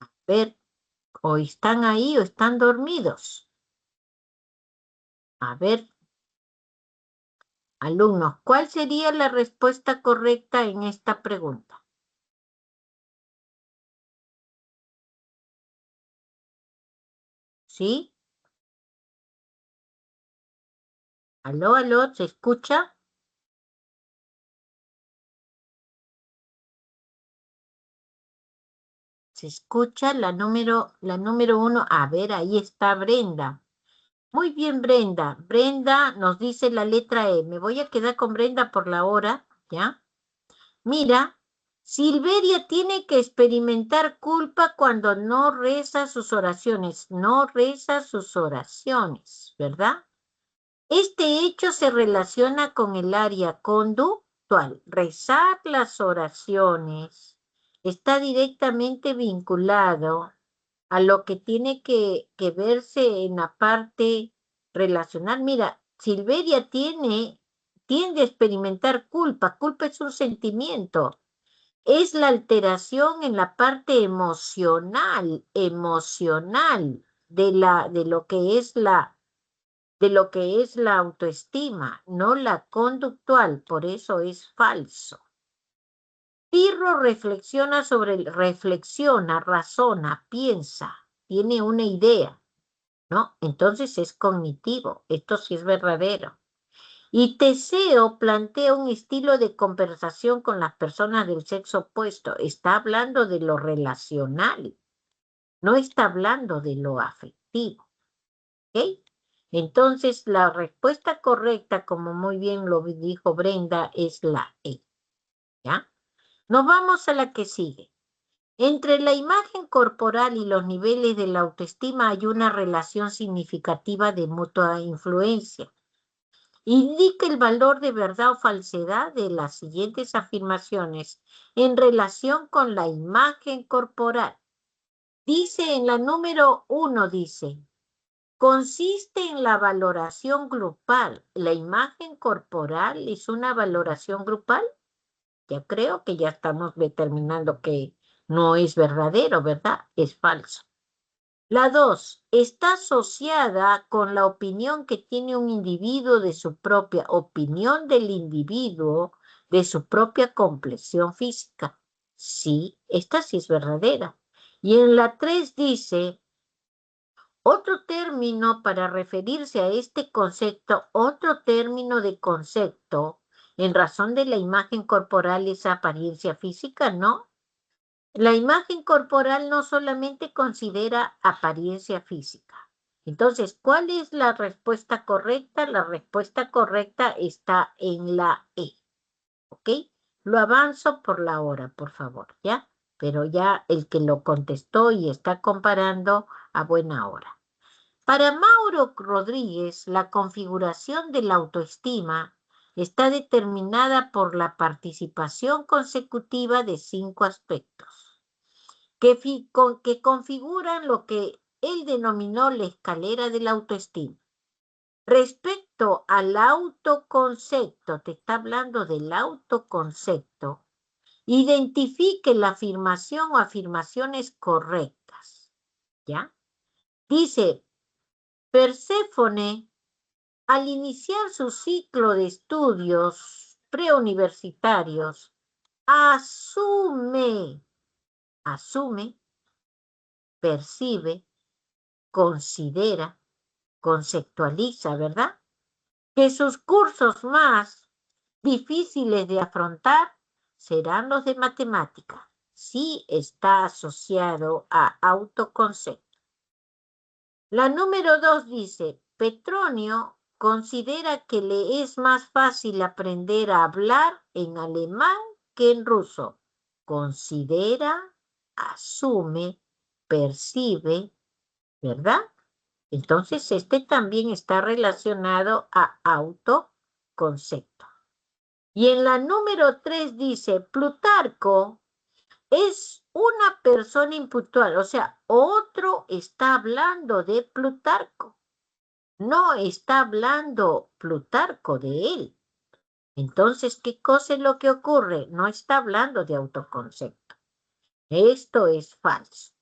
A ver, o están ahí o están dormidos. A ver, alumnos, ¿cuál sería la respuesta correcta en esta pregunta? ¿Sí? ¿Aló, aló? ¿Se escucha? Se escucha la número 1. A ver, ahí está Brenda. Muy bien, Brenda. Brenda nos dice la letra E. Me voy a quedar con Brenda por la hora, ¿ya? Mira, Silveria tiene que experimentar culpa cuando no reza sus oraciones. No reza sus oraciones, ¿verdad? Este hecho se relaciona con el área conductual. Rezar las oraciones está directamente vinculado a lo que tiene que verse en la parte relacional. Mira, Silveria tiende a experimentar culpa. Culpa es un sentimiento. Es la alteración en la parte emocional de lo que es la autoestima, no la conductual, por eso es falso. Pirro reflexiona, razona, piensa, tiene una idea, ¿no? Entonces es cognitivo, esto sí es verdadero. Y Teseo plantea un estilo de conversación con las personas del sexo opuesto, está hablando de lo relacional, no está hablando de lo afectivo, ¿ok? Entonces, la respuesta correcta, como muy bien lo dijo Brenda, es la E, ¿ya? Nos vamos a la que sigue. Entre la imagen corporal y los niveles de la autoestima hay una relación significativa de mutua influencia. Indica el valor de verdad o falsedad de las siguientes afirmaciones en relación con la imagen corporal. Dice en la número 1, dice, consiste en la valoración grupal. ¿La imagen corporal es una valoración grupal? Ya creo que ya estamos determinando que no es verdadero, ¿verdad? Es falso. La 2, está asociada con la opinión que tiene un individuo de su propia opinión del individuo, de su propia complexión física. Sí, esta sí es verdadera. Y en la 3 dice, otro término para referirse a este concepto, otro término de concepto, en razón de la imagen corporal es apariencia física, ¿no? La imagen corporal no solamente considera apariencia física. Entonces, ¿cuál es la respuesta correcta? La respuesta correcta está en la E. ¿Ok? Lo avanzo por la hora, por favor, ¿ya? Pero ya el que lo contestó y está comparando a buena hora. Para Mauro Rodríguez, la configuración de la autoestima está determinada por la participación consecutiva de 5 aspectos que configuran lo que él denominó la escalera de la autoestima. Respecto al autoconcepto, te está hablando del autoconcepto, identifique la afirmación o afirmaciones correctas, ¿ya? Dice, Perséfone, al iniciar su ciclo de estudios preuniversitarios, asume, percibe, considera, conceptualiza, ¿verdad? Que sus cursos más difíciles de afrontar serán los de matemática. Sí está asociado a autoconcepto. La número 2 dice, Petronio considera que le es más fácil aprender a hablar en alemán que en ruso. Considera, asume, percibe, ¿verdad? Entonces, este también está relacionado a autoconcepto. Y en la número 3 dice, Plutarco es una persona impuntual, o sea, otro está hablando de Plutarco. No está hablando Plutarco de él. Entonces, ¿qué cosa es lo que ocurre? No está hablando de autoconcepto. Esto es falso.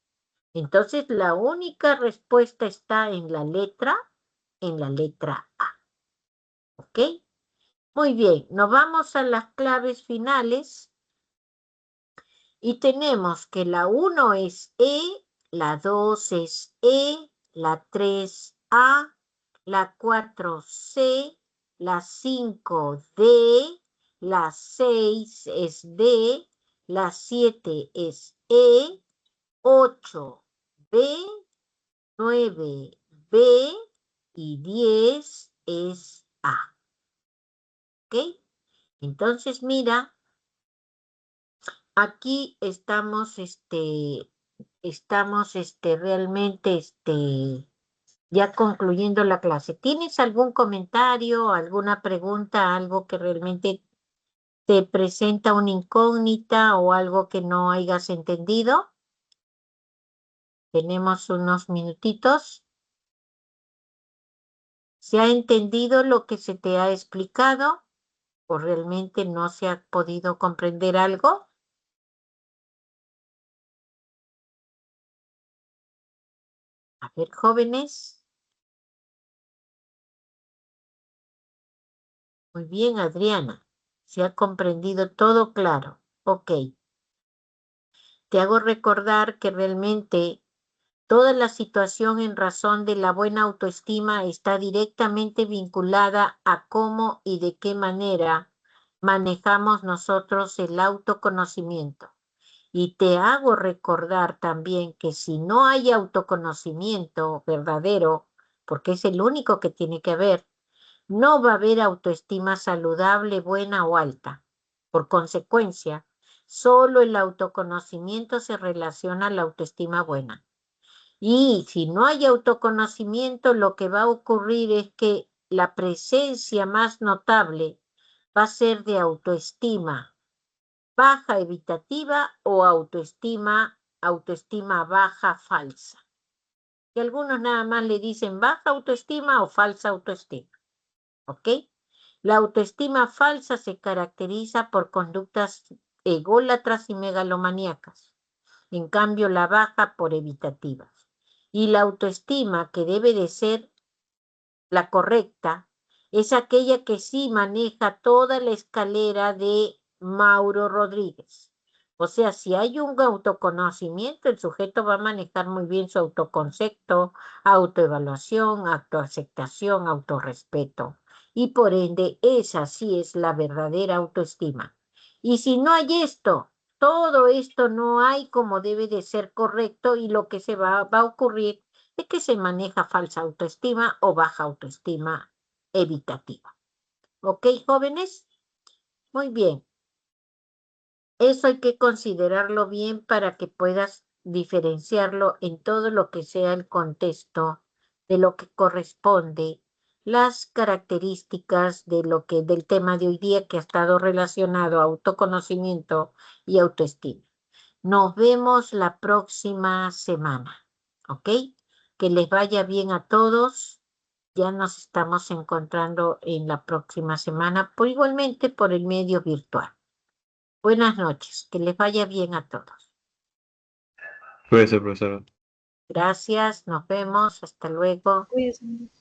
Entonces, la única respuesta está en la letra A. ¿Ok? Muy bien, nos vamos a las claves finales y tenemos que la 1 es E, la 2 es E, la 3 A, la 4 C, la 5 D, la 6 es D, la 7 es E, 8 B, 9 B y 10 es A. ¿Ok? Entonces, mira, aquí estamos realmente, ya concluyendo la clase. ¿Tienes algún comentario, alguna pregunta, algo que realmente te presenta una incógnita o algo que no hayas entendido? Tenemos unos minutitos. ¿Se ha entendido lo que se te ha explicado o realmente no se ha podido comprender algo? A ver, jóvenes. Muy bien, Adriana. Se ha comprendido todo claro. Ok. Te hago recordar que realmente toda la situación en razón de la buena autoestima está directamente vinculada a cómo y de qué manera manejamos nosotros el autoconocimiento. Y te hago recordar también que si no hay autoconocimiento verdadero, porque es el único que tiene que haber, no va a haber autoestima saludable, buena o alta. Por consecuencia, Solo el autoconocimiento se relaciona a la autoestima buena. Y si no hay autoconocimiento, lo que va a ocurrir es que la presencia más notable va a ser de autoestima baja evitativa o autoestima baja falsa. Que algunos nada más le dicen baja autoestima o falsa autoestima. ¿Ok? La autoestima falsa se caracteriza por conductas ególatras y megalomaníacas. En cambio, la baja por evitativas. Y la autoestima, que debe de ser la correcta, es aquella que sí maneja toda la escalera de Mauro Rodríguez. O sea, si hay un autoconocimiento, el sujeto va a manejar muy bien su autoconcepto, autoevaluación, autoaceptación, autorrespeto. Y por ende, esa sí es la verdadera autoestima. Y si no hay esto, todo esto no hay como debe de ser correcto y lo que se va a ocurrir es que se maneja falsa autoestima o baja autoestima evitativa. ¿Ok, jóvenes? Muy bien. Eso hay que considerarlo bien para que puedas diferenciarlo en todo lo que sea el contexto de lo que corresponde, las características de lo que del tema de hoy día que ha estado relacionado a autoconocimiento y autoestima. Nos vemos la próxima semana, ¿ok? Que les vaya bien a todos. Ya nos estamos encontrando en la próxima semana, igualmente por el medio virtual. Buenas noches, que les vaya bien a todos. Puede ser, profesora. Gracias, nos vemos, hasta luego. Cuídense.